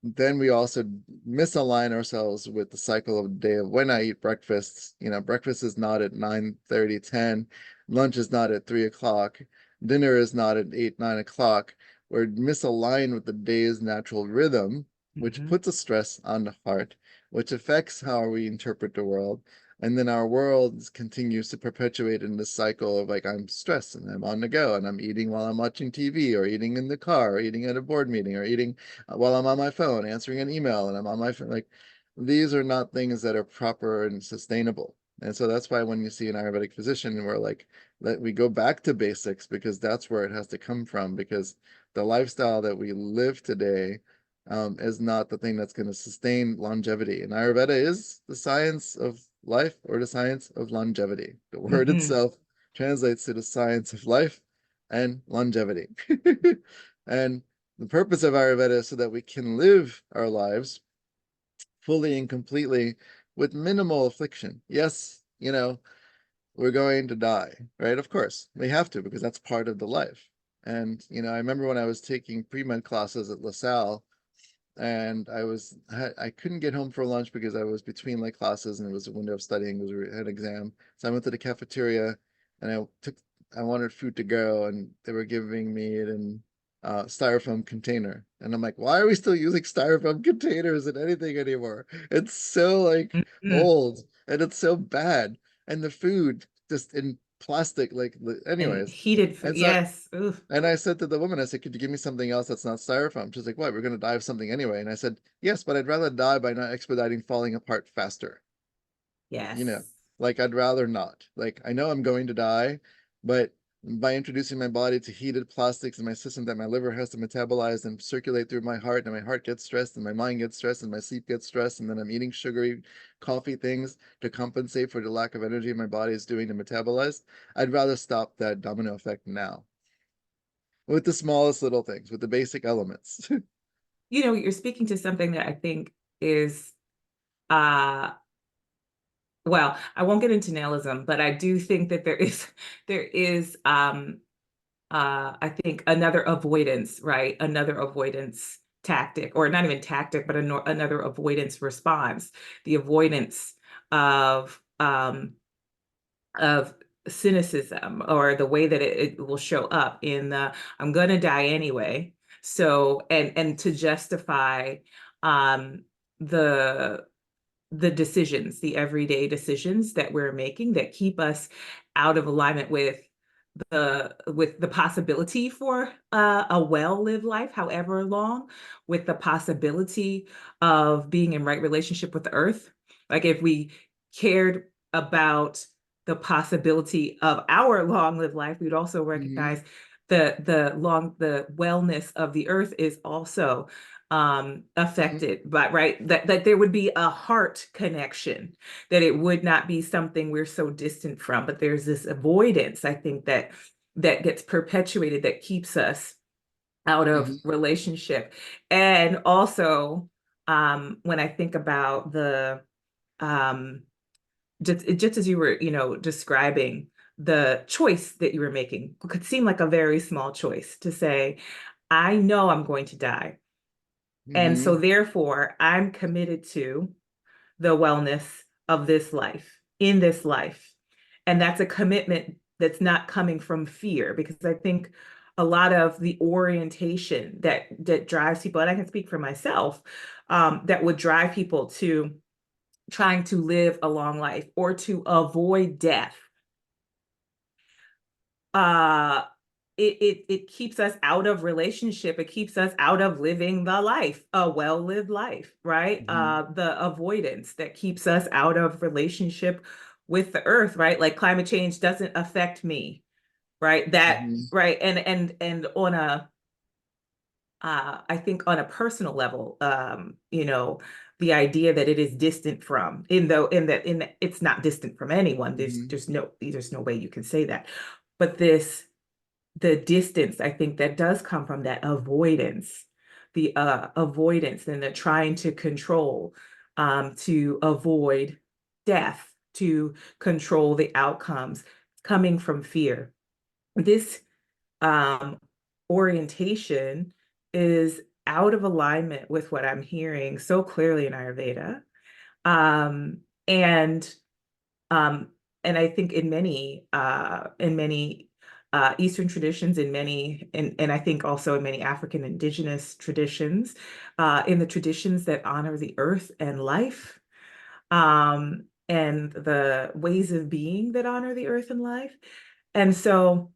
then we also misalign ourselves with the cycle of the day of when I eat breakfast. Breakfast is not at 9:30, 10. Lunch is not at 3 o'clock. Dinner is not at 8, 9 o'clock. We're misaligned with the day's natural rhythm, which Mm-hmm. puts a stress on the heart, which affects how we interpret the world. And then our world continues to perpetuate in this cycle of like, I'm stressed and I'm on the go and I'm eating while I'm watching TV, or eating in the car, or eating at a board meeting, or eating while I'm on my phone answering an email and I'm on my phone. Like, these are not things that are proper and sustainable. And so that's why when you see an Ayurvedic physician, we're like, let we go back to basics, because that's where it has to come from. Because the lifestyle that we live today is not the thing that's going to sustain longevity. And Ayurveda is the science of life, or the science of longevity. The word Mm-hmm. itself translates to the science of life and longevity. And the purpose of Ayurveda is so that we can live our lives fully and completely with minimal affliction. Yes, we're going to die, right? Of course, we have to, because that's part of the life. And, I remember when I was taking pre-med classes at LaSalle, and I couldn't get home for lunch because I was between like classes, and it was a window of studying, it was an exam. So I went to the cafeteria, and I wanted food to go, and they were giving me it in styrofoam container. And I'm like, why are we still using styrofoam containers in anything anymore? It's so like Mm-hmm. old, and it's so bad. And the food just in plastic, like, And anyways. heated food. And so Yes. Ooh. and I said to the woman, I said, could you give me something else that's not styrofoam? She's like, what? We're going to die of something anyway. And I said, yes, but I'd rather die by not expediting falling apart faster. You know, Yes. like, I'd rather not. Like, I know I'm going to die, but by introducing my body to heated plastics in my system that my liver has to metabolize and circulate through my heart, and my heart gets stressed, and my mind gets stressed, and my sleep gets stressed, and then I'm eating sugary coffee things to compensate for the lack of energy my body is doing to metabolize, I'd rather stop that domino effect now, with the smallest little things, with the basic elements. You're speaking to something that I think is uh well, I won't get into nihilism, but I do think that there is I think another avoidance, right? Another avoidance tactic, or not even tactic, but another avoidance response. The avoidance of of cynicism, or the way that it will show up in the I'm gonna die anyway. So and to justify um the the decisions, the everyday decisions that we're making that keep us out of alignment with the possibility for a well-lived life, however long, with the possibility of being in right relationship with the earth. Like if we cared about the possibility of our long-lived life, we'd also Hmm. recognize the wellness of the earth is also hmm affected, but right, that there would be a heart connection, that it would not be something we're so distant from, but there's this avoidance, I think, that gets perpetuated, that keeps us out of hmm relationship. And also, when I think about the um just as you were, describing the choice that you were making, it could seem like a very small choice to say, I know I'm going to die. And so hmm therefore, I'm committed to the wellness of this life, in this life. And that's a commitment that's not coming from fear, because I think a lot of the orientation that drives people, and I can speak for myself, that would drive people to trying to live a long life or to avoid death, uh it keeps us out of relationship. It keeps us out of living the life, a well-lived life, right? hmm The avoidance that keeps us out of relationship with the earth, right? Like climate change doesn't affect me, right? That hmm right. And on a I think on a personal level, the idea that it is distant from, in that it's not distant from anyone. hmm There's no way you can say that. But the distance, I think, that does come from that avoidance, the avoidance and the trying to control, to avoid death, to control the outcomes, coming from fear. This um, orientation is out of alignment with what I'm hearing so clearly in Ayurveda. Um, and um, and I think in many Eastern traditions, and I think also in many African indigenous traditions, in the traditions that honor the earth and life, and the ways of being that honor the earth and life. And so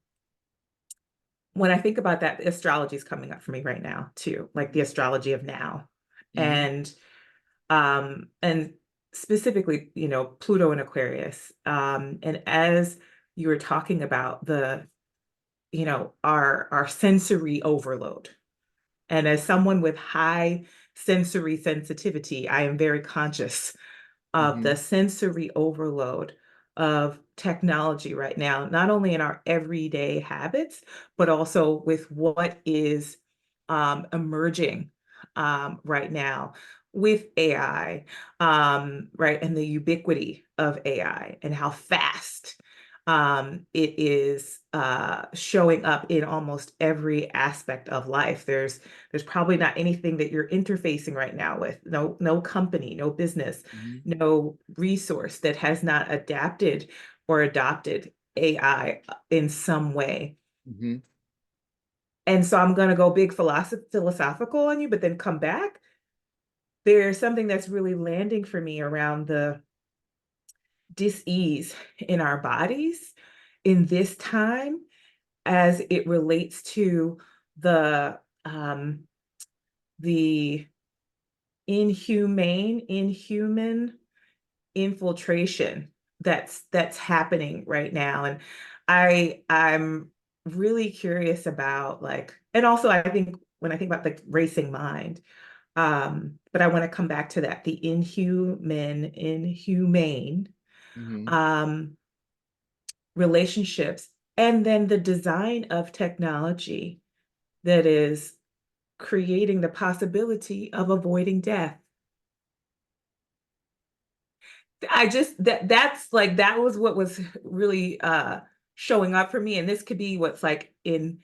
when I think about that, astrology is coming up for me right now too, like the astrology of now. hmm And specifically, Pluto and Aquarius. And as you were talking about our sensory overload, and as someone with high sensory sensitivity, I am very conscious of the hmm sensory overload of technology right now, not only in our everyday habits, but also with what is emerging right now with AI, right, and the ubiquity of AI and how fast it is showing up in almost every aspect of life. There's probably not anything that you're interfacing right now with, no company, no business, hmm no resource that has not adapted or adopted AI in some way. hmm And so I'm going to go big philosophical on you, but then come back. There's something that's really landing for me around the dis-ease in our bodies in this time, as it relates to um, the inhuman infiltration that's happening right now. And I'm really curious about, like, and also I think when I think about the racing mind, but I want to come back to that, the inhumane hmm um relationships, and then the design of technology that is creating the possibility of avoiding death. I just that's like that was what was really showing up for me. And this could be what's like in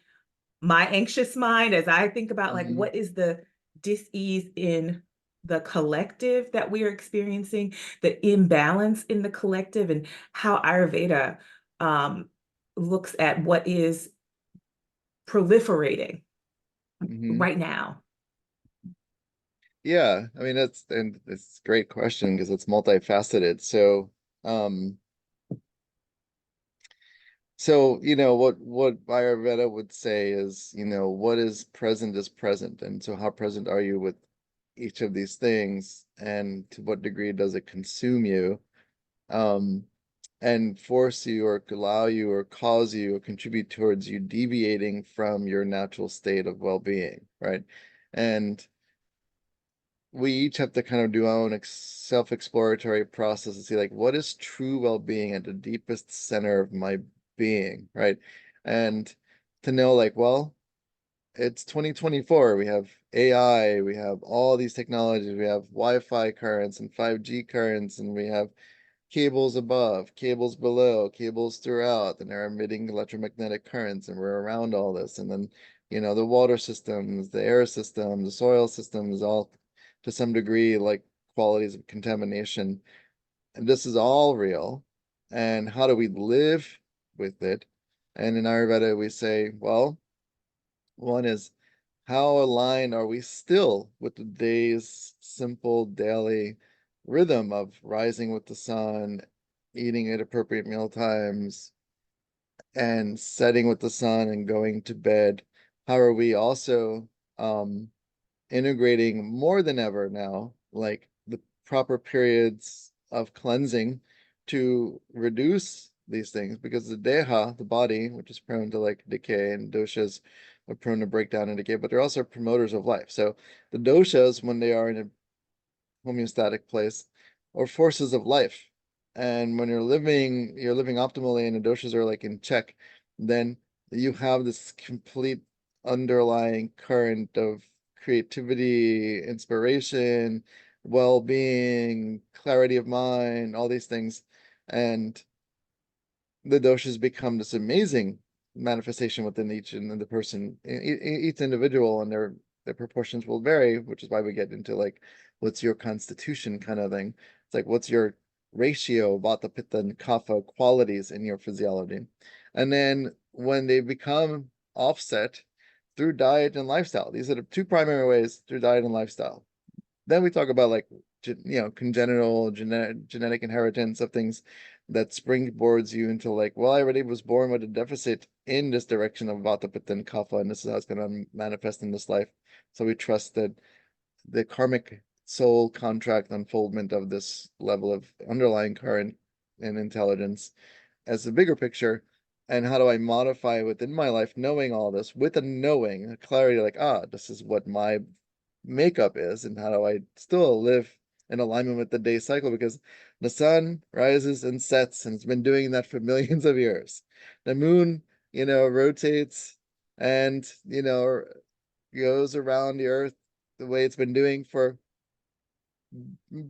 my anxious mind as I think about, like, hmm what is the dis-ease in the collective that we are experiencing, the imbalance in the collective, and how Ayurveda um looks at what is proliferating hmm right now. Yeah, I mean it's a great question because it's multifaceted. Um, so what Ayurveda would say is, what is present, and so how present are you with each of these things, and to what degree does it consume you, um, and force you or allow you or cause you or contribute towards you deviating from your natural state of well-being, right? And we each have to kind of do our own self-exploratory process to see like what is true well-being at the deepest center of my being, right? And to know like, well, it's 2024. We have AI, we have all these technologies, we have Wi-Fi currents and 5G currents, and we have cables above, cables below, cables throughout, and they're emitting electromagnetic currents, and we're around all this. And then, the water systems, the air system, the soil systems, all to some degree like qualities of contamination. And this is all real. And how do we live with it? And in Ayurveda, we say, well, one is how aligned are we still with the day's simple daily rhythm of rising with the sun, eating at appropriate meal times, and setting with the sun and going to bed? How are we also um, integrating more than ever now, like the proper periods of cleansing to reduce these things? Because the deha, the body, which is prone to like decay, and doshas are prone to break down and decay, but they're also promoters of life. So the doshas, when they are in a homeostatic place, or forces of life. And when you're living optimally and the doshas are like in check, then you have this complete underlying current of creativity, inspiration, well-being, clarity of mind, all these things. And the doshas become this amazing manifestation within each and the person, each individual, and their proportions will vary, which is why we get into like, what's your constitution kind of thing. It's like, what's your ratio, vata, pitta, and kapha qualities in your physiology, and then when they become offset through diet and lifestyle, these are the two primary ways through diet and lifestyle. Then we talk about like congenital genetic inheritance of things that springboards you into like, well, I already was born with a deficit in this direction of Vata, Pitta, and Kapha, and this is how it's going to manifest in this life. So we trust that the karmic soul contract unfoldment of this level of underlying current and intelligence as the bigger picture. And how do I modify within my life, knowing all this with a knowing, a clarity, like, this is what my makeup is, and how do I still live in alignment with the day cycle? Because the sun rises and sets, and it's been doing that for millions of years. The moon, rotates and, goes around the earth the way it's been doing for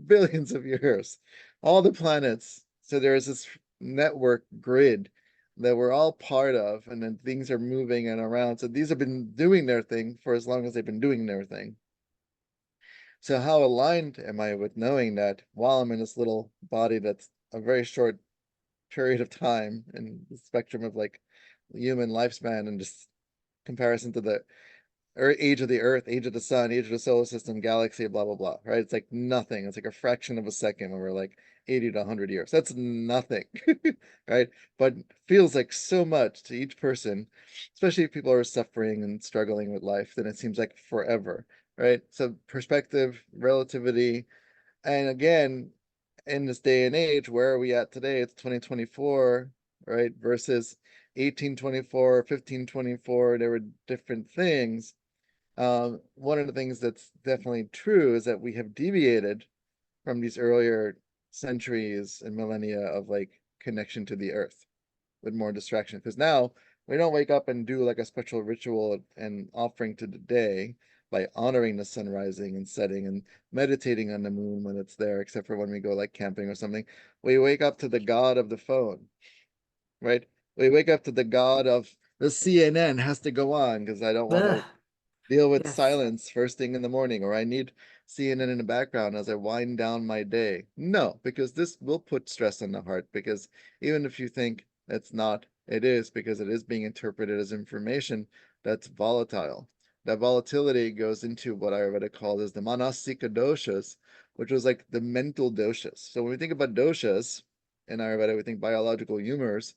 billions of years. All the planets. So there's this network grid that we're all part of, and then things are moving and around. So these have been doing their thing for as long as they've been doing their thing. So how aligned am I with knowing that while I'm in this little body that's a very short period of time in the spectrum of like human lifespan, and just comparison to the age of the Earth, age of the sun, age of the solar system, galaxy, blah blah blah, right? It's like nothing. It's like a fraction of a second when we're like 80 to 100 years. That's nothing, right? But feels like so much to each person, especially if people are suffering and struggling with life, then it seems like forever, right? So perspective, relativity, and again, in this day and age, where are we at today? It's 2024, right? Versus 1824, 1524. There were different things. One of the things that's definitely true is that we have deviated from these earlier centuries and millennia of like connection to the earth with more distraction. Because now we don't wake up and do like a special ritual and offering to the day by honoring the sun rising and setting and meditating on the moon when it's there, except for when we go like camping or something. We wake up to the god of the phone, right? We wake up to the god of the CNN has to go on because I don't want Ugh, to deal with yes. silence first thing in the morning, or I need CNN in the background as I wind down my day. No, because this will put stress on the heart. Because even if you think it's not, it is, because it is being interpreted as information that's volatile. That volatility goes into what Ayurveda called as the manasika doshas, which was like the mental doshas. So when we think about doshas in Ayurveda, we think biological humors.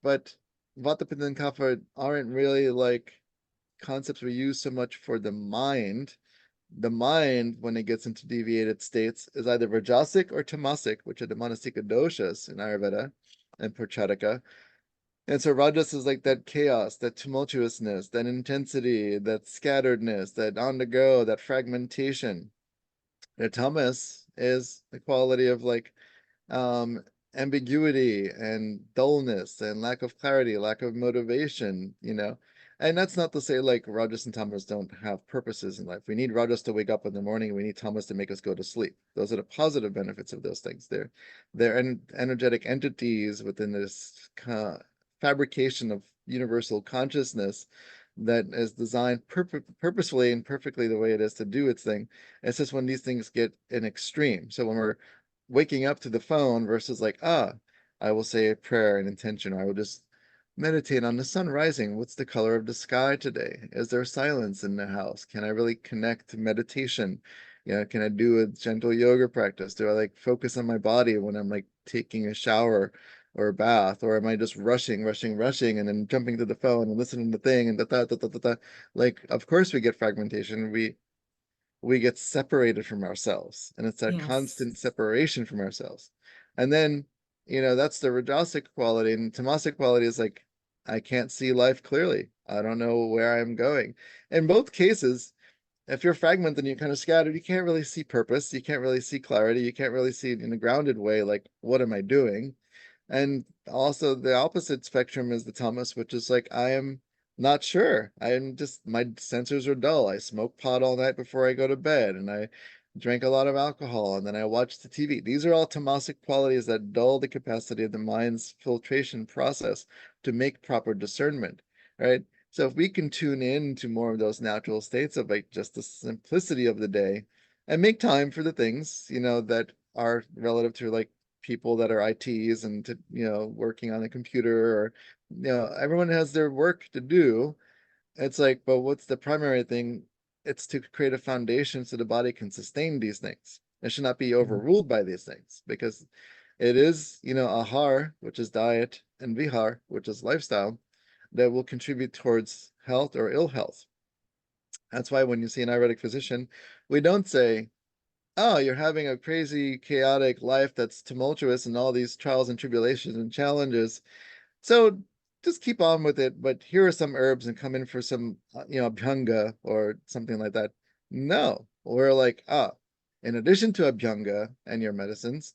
But Vata, Pitta, and Kapha aren't really like concepts we use so much for the mind. The mind, when it gets into deviated states, is either Rajasic or Tamasic, which are the Manasika doshas in Ayurveda and Purchadaka. And so Rajas is like that chaos, that tumultuousness, that intensity, that scatteredness, that on the go, that fragmentation. The tamas is the quality of like um, ambiguity and dullness and lack of clarity, lack of motivation, you know. And that's not to say like Rajas and Tamas don't have purposes in life. We need Rajas to wake up in the morning, and we need Tamas to make us go to sleep. Those are the positive benefits of those things. They're energetic entities within this fabrication of universal consciousness that is designed purposefully and perfectly the way it is to do its thing. It's just when these things get in extreme. So when we're waking up to the phone versus like, I will say a prayer and intention, or I will just meditate on the sun rising. What's the color of the sky today? Is there silence in the house? Can I really connect to meditation? You know, can I do a gentle yoga practice? Do I like focus on my body when I'm like taking a shower or a bath? Or am I just rushing, and then jumping to the phone and listening to the thing and da da da da da da? Like, of course we get fragmentation. We get separated from ourselves, and it's that Yes. constant separation from ourselves. And then, that's the rajasic quality, and tamasic quality is like, I can't see life clearly. I don't know where I'm going. In both cases, if you're fragmented and you're kind of scattered, you can't really see purpose, you can't really see clarity, you can't really see it in a grounded way, like, what am I doing? And also the opposite spectrum is the tamas, which is like, I am not sure. I'm just, my sensors are dull. I smoke pot all night before I go to bed, and I drink a lot of alcohol, and then I watch the TV. These are all tamasic qualities that dull the capacity of the mind's filtration process to make proper discernment, right? So if we can tune in to more of those natural states of like just the simplicity of the day and make time for the things, that are relative to like people that are ITs and to, working on a computer, or, everyone has their work to do. It's like, but what's the primary thing? It's to create a foundation so the body can sustain these things. It should not be overruled by these things, because it is, ahar, which is diet, and vihar, which is lifestyle, that will contribute towards health or ill health. That's why when you see an Ayurvedic physician, we don't say, oh, you're having a crazy, chaotic life that's tumultuous and all these trials and tribulations and challenges. So just keep on with it. But here are some herbs, and come in for some, abhyanga or something like that. No, we're like, in addition to abhyanga and your medicines,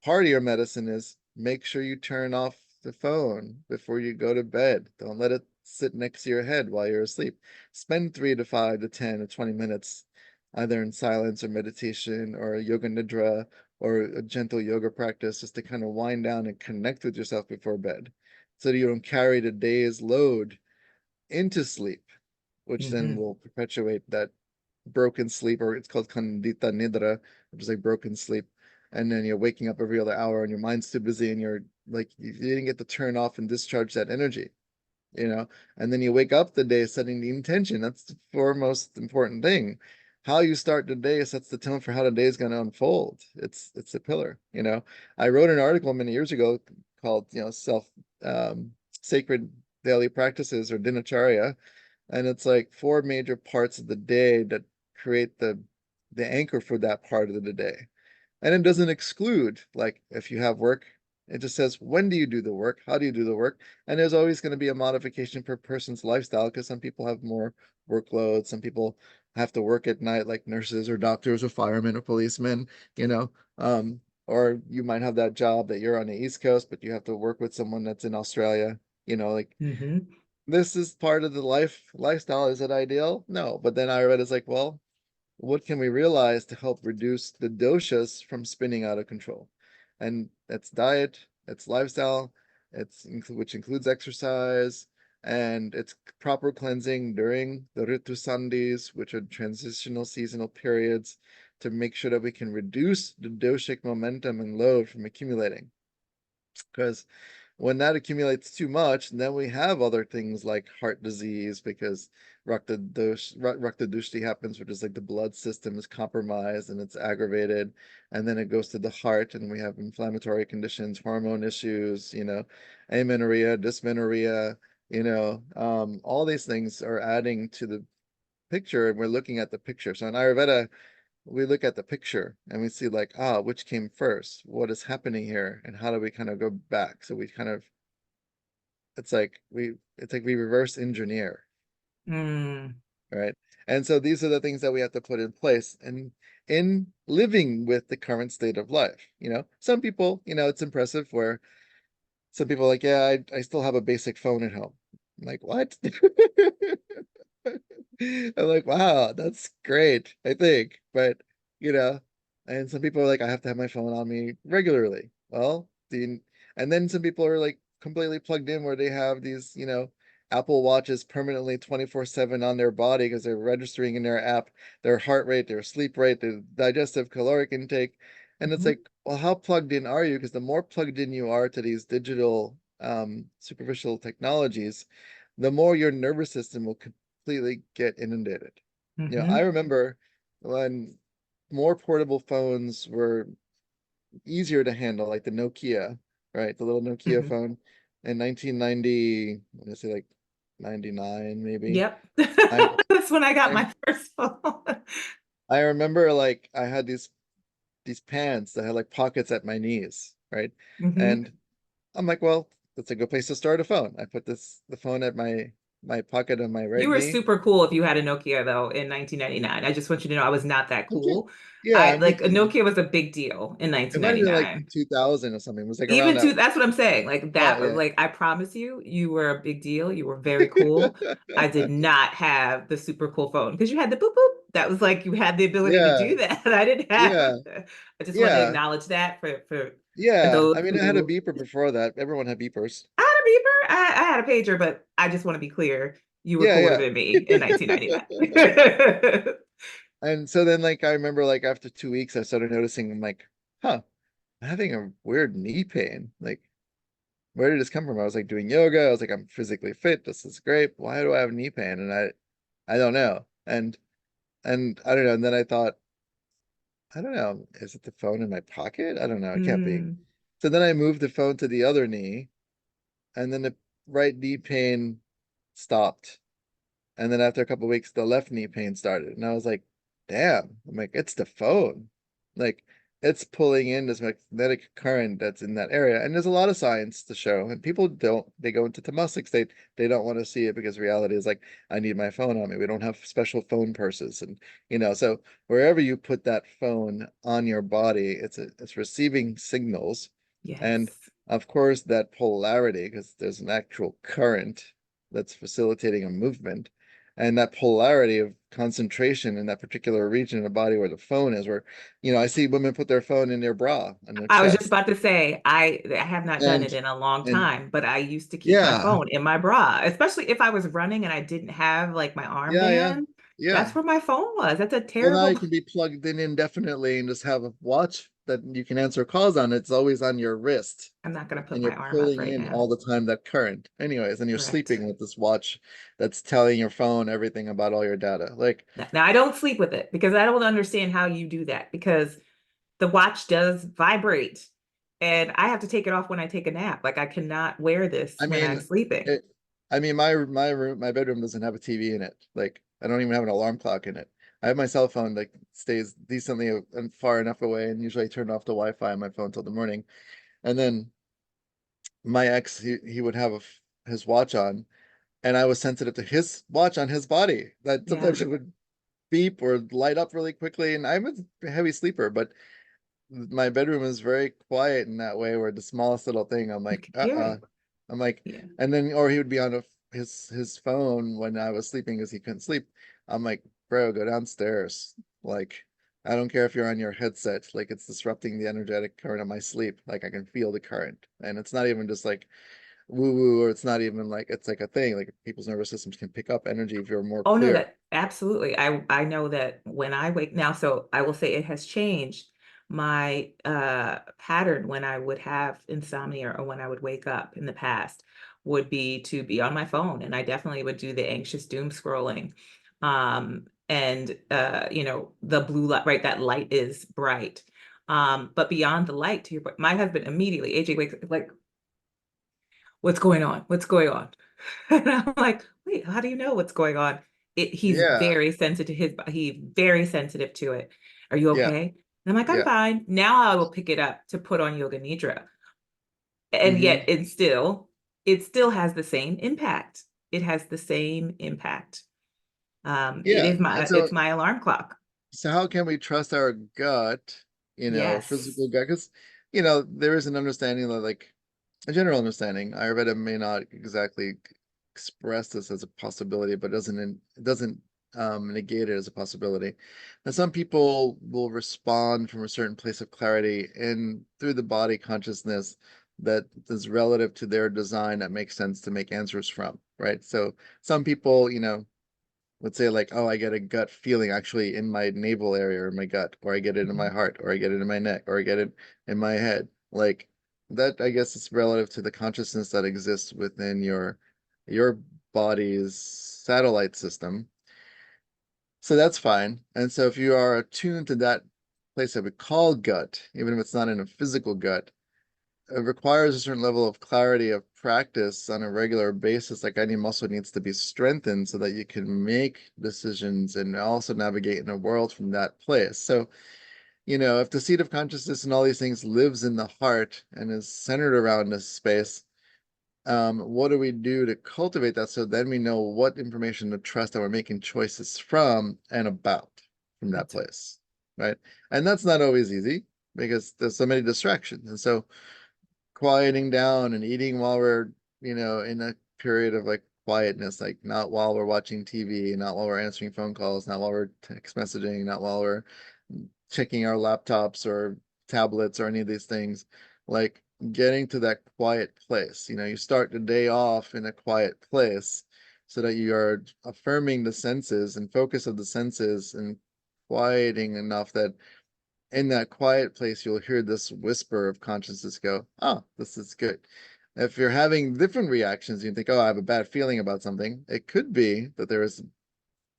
part of your medicine is make sure you turn off the phone before you go to bed. Don't let it sit next to your head while you're asleep. Spend 3 to 5 to 10 or 20 minutes either in silence or meditation or yoga nidra or a gentle yoga practice, just to kind of wind down and connect with yourself before bed, so that you don't carry the day's load into sleep, which then Mm-hmm. will perpetuate that broken sleep, or it's called kandita nidra, which is like broken sleep. And then you're waking up every other hour, and your mind's too busy, and you're like, you didn't get to turn off and discharge that energy, you know? And then you wake up the day setting the intention. That's the foremost important thing. How you start the day sets the tone for how the day is going to unfold. It's a pillar. I wrote an article many years ago called, self um, sacred daily practices, or dinacharya, and it's like four major parts of the day that create the anchor for that part of the day. And it doesn't exclude, like, if you have work, it just says, when do you do the work, how do you do the work? And there's always going to be a modification per person's lifestyle, because some people have more workload, some people have to work at night, like nurses or doctors or firemen or policemen, you know um or you might have that job that you're on the East Coast, but you have to work with someone that's in Australia, like, Mm-hmm. this is part of the lifestyle. Is it ideal? No. But then I read, it's like, well, what can we realize to help reduce the doshas from spinning out of control? And that's diet, it's lifestyle, which includes exercise, and it's proper cleansing during the ritu sandhis, which are transitional seasonal periods, to make sure that we can reduce the doshic momentum and load from accumulating. Because when that accumulates too much, then we have other things like heart disease, because Rakta Dushti happens, which is like the blood system is compromised and it's aggravated, and then it goes to the heart, and we have inflammatory conditions, hormone issues, amenorrhea, dysmenorrhea, all these things are adding to the picture, and we're looking at the picture. So in Ayurveda, we look at the picture and we see like, which came first, what is happening here, and how do we kind of go back, so we kind of it's like we reverse engineer, Mm, right? And so these are the things that we have to put in place and in living with the current state of life. Some people, it's impressive where some people are like, yeah, I still have a basic phone at home. I'm like, what? I'm like, wow, that's great, I think. But, you know, and some people are like, I have to have my phone on me regularly. Well, and then some people are like completely plugged in where they have these, Apple Watches permanently 24/7 on their body because they're registering in their app their heart rate, their sleep rate, their digestive caloric intake. And it's mhm, like, well, how plugged in are you? Because the more plugged in you are to these digital superficial technologies, the more your nervous system will completely get inundated. I mhm, remember when more portable phones were easier to handle, like the Nokia, right? The little Nokia mhm. phone in 1990, I'm gonna say like 99 maybe. Yep. I That's when I got I my first phone. I remember like I had these pants that had like pockets at my knees, right? Mhm. And I'm like, well, that's a good place to start a phone. I put the phone at my pocket on my You right were knee. super cool if you had a Nokia though in 1999. I just want you to know I was not that Okay. cool. Yeah, I I'm like a thinking Nokia was a big deal in it might have been like 1999. 2000 or something. It was like around Even that. to that's what I'm saying. Like Yeah, that was yeah. like I promise you, you were a big deal. You were very cool. I did not have the super cool phone because you had the boop boop. That was like you had the ability to Yeah, do that. I didn't have. yeah, I just wanted to yeah, acknowledge that for yeah. those I mean, I had a who beeper before that. Everyone had beepers. I had a beeper. I had a pager, but I just want to be clear. You were cooler Yeah, than me in 1999. yeah. And so then, like, I remember, like, after 2 weeks, I started noticing, I'm like, huh, I'm having a weird knee pain. Like, where did this come from? I was like doing yoga. I was like, I'm physically fit. This is great. Why do I have knee pain? And I don't know. And I don't know. And then I thought, I don't know, is it the phone in my pocket? I don't know. It can't be. Mm, So then I moved the phone to the other knee, and then the right knee pain stopped. And then after a couple of weeks, the left knee pain started. And I was like, damn. I'm like, it's the phone. Like, it's pulling in this magnetic current that's in that area. And there's a lot of science to show. And people don't, they go into tamastic state. They don't want to see it because reality is like, I need my phone on me. We don't have special phone purses. And, so wherever you put that phone on your body, it's receiving signals. And yes. of course, that polarity, because there's an actual current that's facilitating a movement and that polarity of concentration in that particular region of the body where the phone is, where, I see women put their phone in their bra on their I was just chest. about to say, I have not done And it in a long and time, but I used to keep my yeah, phone in my bra, especially if I was running and I didn't have like my yeah, yeah, armband. yeah. That's where my phone was. That's a Well, now you terrible. can be plugged in indefinitely and just have a watch that you can answer calls on. It's always on your wrist, I'm not gonna and put you're my arm up pulling right in now. all the time that current. Anyways, and you're Correct. sleeping with this watch that's telling your phone everything about all your data. Like, Now I don't sleep with it because I don't understand how you do that because the watch does vibrate and I have to take it off when I take a nap. Like I cannot wear this I when I'm mean, sleeping. it, I mean, my bedroom doesn't have a TV in it. Like, I don't even have an alarm clock in it. I have my cell phone that stays decently and far enough away, and usually I turn off the Wi-Fi on my phone till the morning. And then my ex, he would have his watch on, and I was sensitive to his watch on his body. That Yeah. sometimes it would beep or light up really quickly, and I'm a heavy sleeper, but my bedroom is very quiet in that way where the smallest little thing I'm You like can hear it. I'm like Yeah. and then or he would be on his phone when I was sleeping because he couldn't sleep. I'm like, bro, go downstairs. Like, I don't care if you're on your headset, like it's disrupting the energetic current of my sleep. Like, I can feel the current, and it's not even just like woo woo, or it's not even like it's like a thing. Like, people's nervous systems can pick up energy if you're more Oh no, clear. that absolutely. I know that when I wake now, so I will say it has changed my pattern when I would have insomnia or when I would wake up in the past would be to be on my phone and I definitely would do the anxious doom scrolling. And the blue light, right? That light is bright. But beyond the light, to your point, my husband immediately, AJ wakes up like, what's going on? What's going on? And I'm like, wait, how do you know what's going on? He's Yeah, very sensitive. He's very sensitive to it. Are you yeah, okay? And I'm like, I'm yeah. fine. Now I will pick it up to put on yoga nidra. And Hmm. yet and still. it still has the same impact. It has the same impact. It Yeah. is And it's so, my alarm clock. so how can we trust our gut, Yes. physical gut? Because, there is an understanding that, like, a general understanding. Ayurveda may not exactly express this as a possibility, but it doesn't negate it as a possibility. And some people will respond from a certain place of clarity and through the body consciousness that is relative to their design that makes sense to make answers from, right? So some people, let's say like, oh, I get a gut feeling actually in my navel area or my gut, or I get it in my Mhm. heart, or I get it in my neck, or I get it in my head. Like that, I guess it's relative to the consciousness that exists within your body's satellite system. So that's fine. And so if you are attuned to that place that we call gut, even if it's not in a physical gut, it requires a certain level of clarity of practice on a regular basis. Like any muscle needs to be strengthened so that you can make decisions and also navigate in a world from that place. So, if the seat of consciousness and all these things lives in the heart and is centered around this space, what do we do to cultivate that so then we know what information to trust that we're making choices from and about from that That's place, right? And that's not always easy because there's so many distractions. And so quieting down and eating while we're, in a period of like quietness, like not while we're watching TV, not while we're answering phone calls, not while we're text messaging, not while we're checking our laptops or tablets or any of these things, like getting to that quiet place. You start the day off in a quiet place so that you are affirming the senses and focus of the senses and quieting enough that in that quiet place, you'll hear this whisper of consciousness go, oh, this is good. If you're having different reactions, you think, oh, I have a bad feeling about something. It could be that there is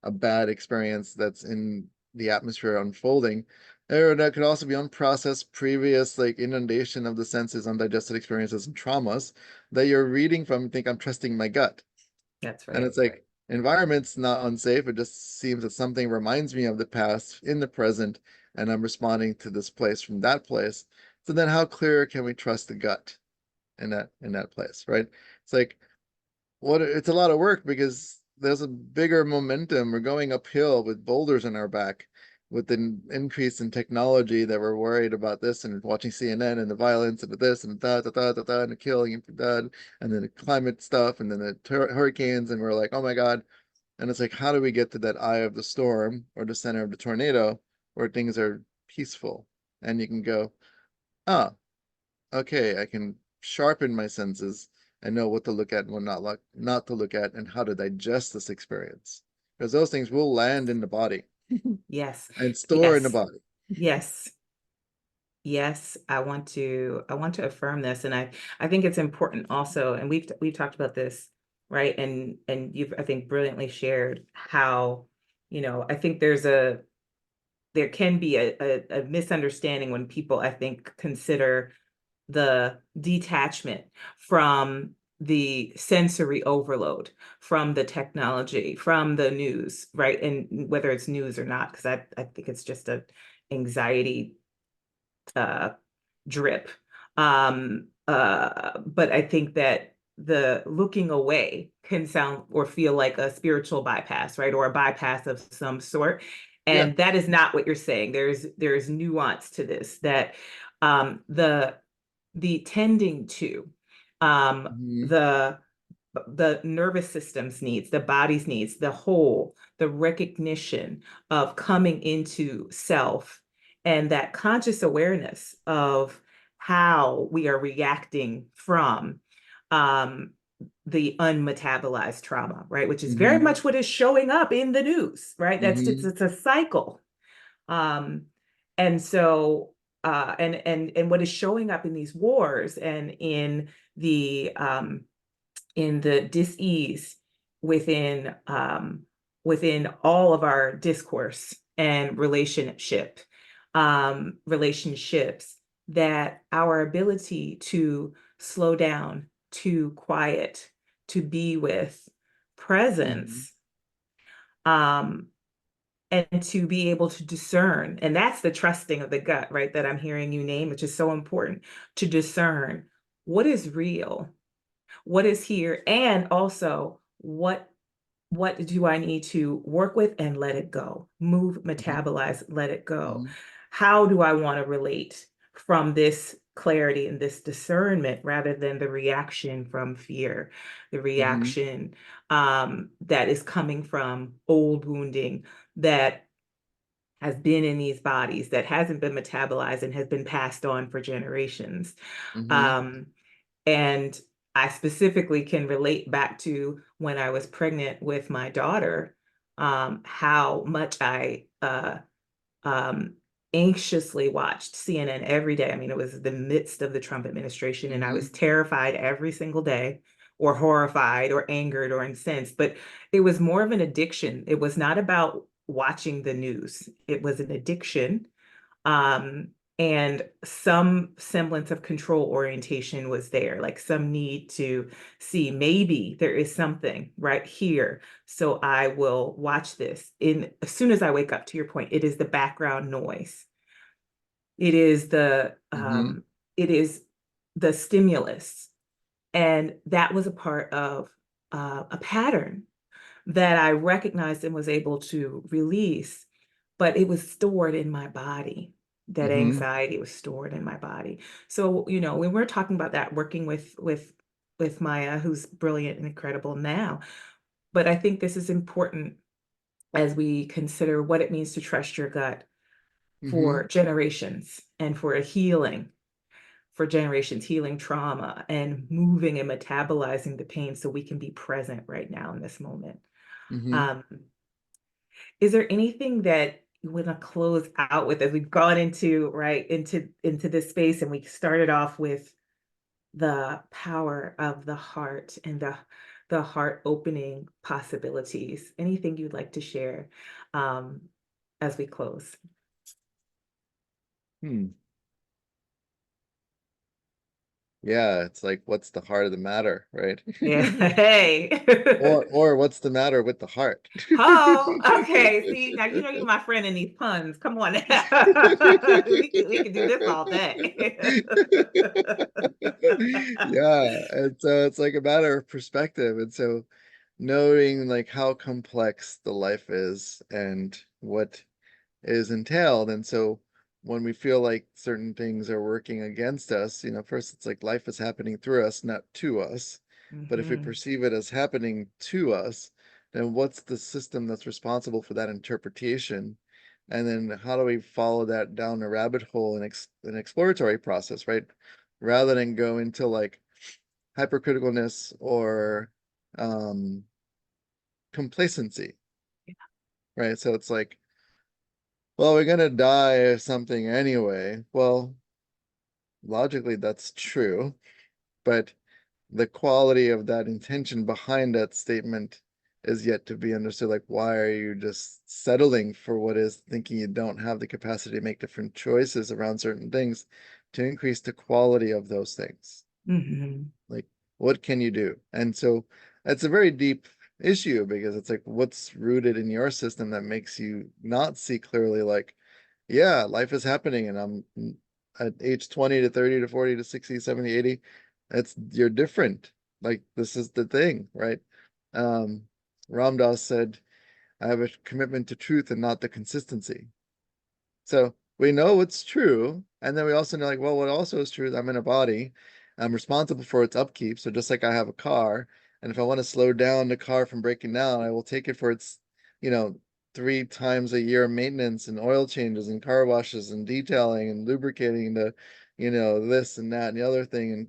a bad experience that's in the atmosphere unfolding. Or that could also be unprocessed previous like inundation of the senses, undigested experiences and traumas that you're reading from and think I'm trusting my gut. that's And right. it's like environment's not unsafe. It just seems that something reminds me of the past in the present, and I'm responding to this place from that place. So then how clear can we trust the gut in that place, right? It's like it's a lot of work because there's a bigger momentum. We're going uphill with boulders on our back with the increase in technology that we're worried about this and watching CNN and the violence and the this and the da da da da da and the killing and the and then the climate stuff and then the hurricanes and we're like, oh my God. And it's like, how do we get to that eye of the storm or the center of the tornado where things are peaceful and you can go, ah, okay, I can sharpen my senses and know what to look at and what not to look at and how to digest this experience. Because those things will land in the body Yes. and store in the Yes. body. Yes. Yes, I want to affirm this, and I think it's important also, and we've talked about this, right? And you've, I think, brilliantly shared how, I think there can be a misunderstanding when people, I think, consider the detachment from the sensory overload, from the technology, from the news, right? And whether it's news or not, because I think it's just a anxiety uh, drip. But I think that the looking away can sound or feel like a spiritual bypass, right? Or a bypass of some sort. Yeah. And that is not what you're saying. There's nuance to this that the tending to Hmm. the nervous system's needs, the body's needs, the whole, the recognition of coming into self and that conscious awareness of how we are reacting from um, the unmetabolized trauma, right? Which is very Hmm. much what is showing up in the news, right? That's Hmm. it's a cycle. Um, and so and what is showing up in these wars and in the dis-ease within all of our discourse and relationships, that our ability to slow down, to quiet, to be with Hmm. presence, um, and to be able to discern. And that's the trusting of the gut, right? That I'm hearing you name, which is so important, to discern what is real, what is here, and also what do I need to work with and let it go, move, Hmm. metabolize, let it go. Hmm. How do I want to relate from this clarity and this discernment rather than the reaction from fear, the Hmm. reaction that is coming from old wounding that has been in these bodies, that hasn't been metabolized and has been passed on for generations. Hmm. Um, and I specifically can relate back to when I was pregnant with my daughter, how much I um, anxiously watched CNN every day. I mean, it was the midst of the Trump administration, and I was Hmm. terrified every single day, or horrified, or angered, or incensed. But it was more of an addiction. It was not about watching the news, it was an addiction, um, and some semblance of control orientation was there, like some need to see maybe there is something right here. So I will watch this. In as soon as I wake up, to your point, it is the background noise. It is Hmm. it is the stimulus. And that was a part of a pattern that I recognized and was able to release, but it was stored in my body. That Hmm. anxiety was stored in my body. So, you know, when we're talking about that, working with Maya, who's brilliant and incredible now, but I think this is important as we consider what it means to trust your gut Hmm. for generations and for a healing for generations, healing trauma and moving and metabolizing the pain so we can be present right now in this moment. Hmm. Um, Is there anything that you want to close out with as we've gone into right into this space and we started off with the power of the heart and the heart opening possibilities? Anything you'd like to share um, as we close? Hmm. Yeah, it's like, what's the heart of the matter, right? Yeah. Hey. Or what's the matter with the heart? Oh, okay. See, now you know you're my friend in these puns. Come on now. We can do this all day. Yeah, and so it's like a matter of perspective. And so knowing like how complex the life is and what is entailed. And so when we feel like certain things are working against us, first it's like life is happening through us, not to us. But if we Mhm, perceive it as happening to us, then what's the system that's responsible for that interpretation? And then how do we follow that down a rabbit hole and an exploratory process, right? Rather than go into like hypercriticalness or um, complacency, right? So it's like, well, we're gonna die of something anyway. Well, logically, that's true, but the quality of that intention behind that statement is yet to be understood. Like, why are you just settling for what is, thinking you don't have the capacity to make different choices around certain things to increase the quality of those things? mhm, Like, what can you do? And so it's a very deep issue because it's like, what's rooted in your system that makes you not see clearly, like, yeah, life is happening and at age 20 to 30 to 40 to 60, 70, 80. You're different. Like, this is the thing, right? Um, Ram Dass said, I have a commitment to truth and not the consistency. So we know it's true. And then we also know, like, well, what also is true is I'm in a body. I'm responsible for its upkeep. So just like I have a car, and if I want to slow down the car from breaking down, I will take it for its, you know, 3 times a year maintenance and oil changes and car washes and detailing and lubricating this and that and the other thing. And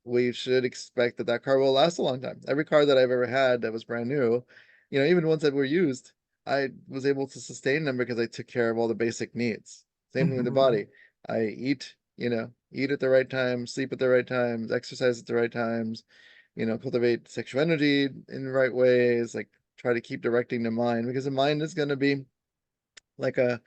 we should expect that that car will last a long time. Every car that I've ever had that was brand new, even ones that were used, I was able to sustain them because I took care of all the basic needs. Same thing with the mhm, body. I eat at the right time, sleep at the right times, exercise at the right times, cultivate sexual energy in the right ways, like try to keep directing the mind because the mind is going to be like a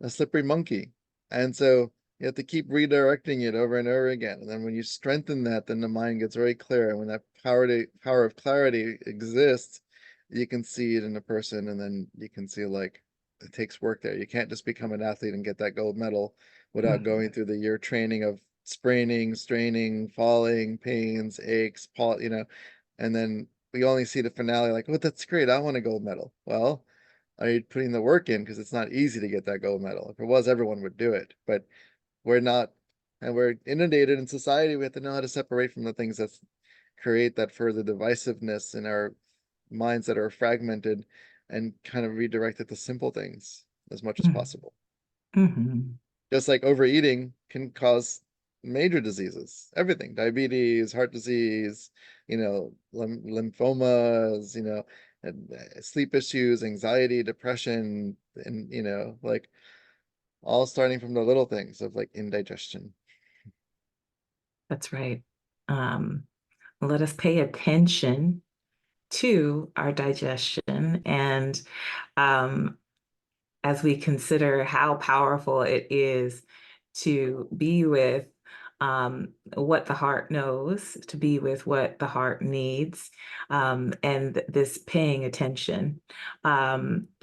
slippery monkey. And so you have to keep redirecting it over and over again. And then when you strengthen that, then the mind gets very clear. And when that power of clarity exists, you can see it in a person, and then you can see like it takes work there. You can't just become an athlete and get that gold medal without mhm, going through the year training of spraining, straining, falling, pains, aches, and then we only see the finale like, oh, that's great. I want a gold medal. Well, are you putting the work in? Because it's not easy to get that gold medal. If it was, everyone would do it. But we're not, and we're inundated in society. We have to know how to separate from the things that create that further divisiveness in our minds that are fragmented and kind of redirect it to simple things as much as possible. Mm-hmm. Just like overeating can cause major diseases, everything, diabetes, heart disease, lymphomas, and, sleep issues, anxiety, depression, and, like all starting from the little things of like indigestion. That's right. Um, Let us pay attention to our digestion and um, as we consider how powerful it is to be with what the heart knows, to be with what the heart needs, and this paying attention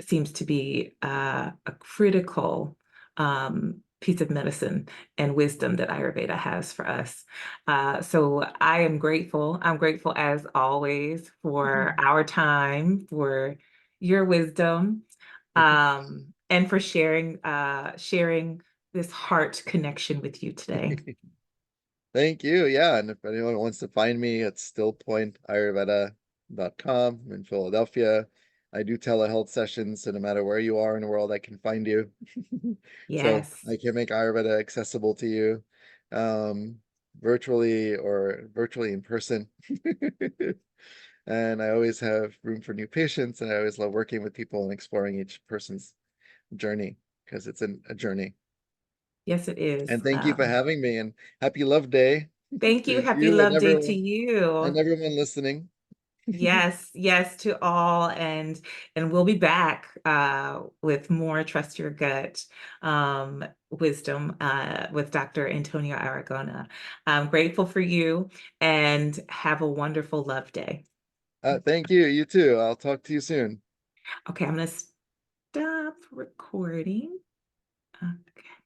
seems to be a critical piece of medicine and wisdom that Ayurveda has for us. So I am grateful. I'm grateful as always for our time, for your wisdom, and for sharing this heart connection with you today. Thank you. Yeah. And if anyone wants to find me, it's stillpointayurveda.com. I'm in Philadelphia. I do telehealth sessions, so no matter where you are in the world, I can find you. So Yes. I can make Ayurveda accessible to you, um, virtually or virtually in person. And I always have room for new patients, and I always love working with people and exploring each person's journey because it's a journey. Yes, it is. And thank you for having me, and happy Love Day Thank you. to Happy you Love Day to and you. everyone listening. Yes, yes to all, and we'll be back with more Trust Your Gut wisdom with Dr. Antonio Aragona. I'm grateful for you and have a wonderful Love Day. Thank you. You too. I'll talk to you soon. Okay, I'm gonna stop recording. Okay.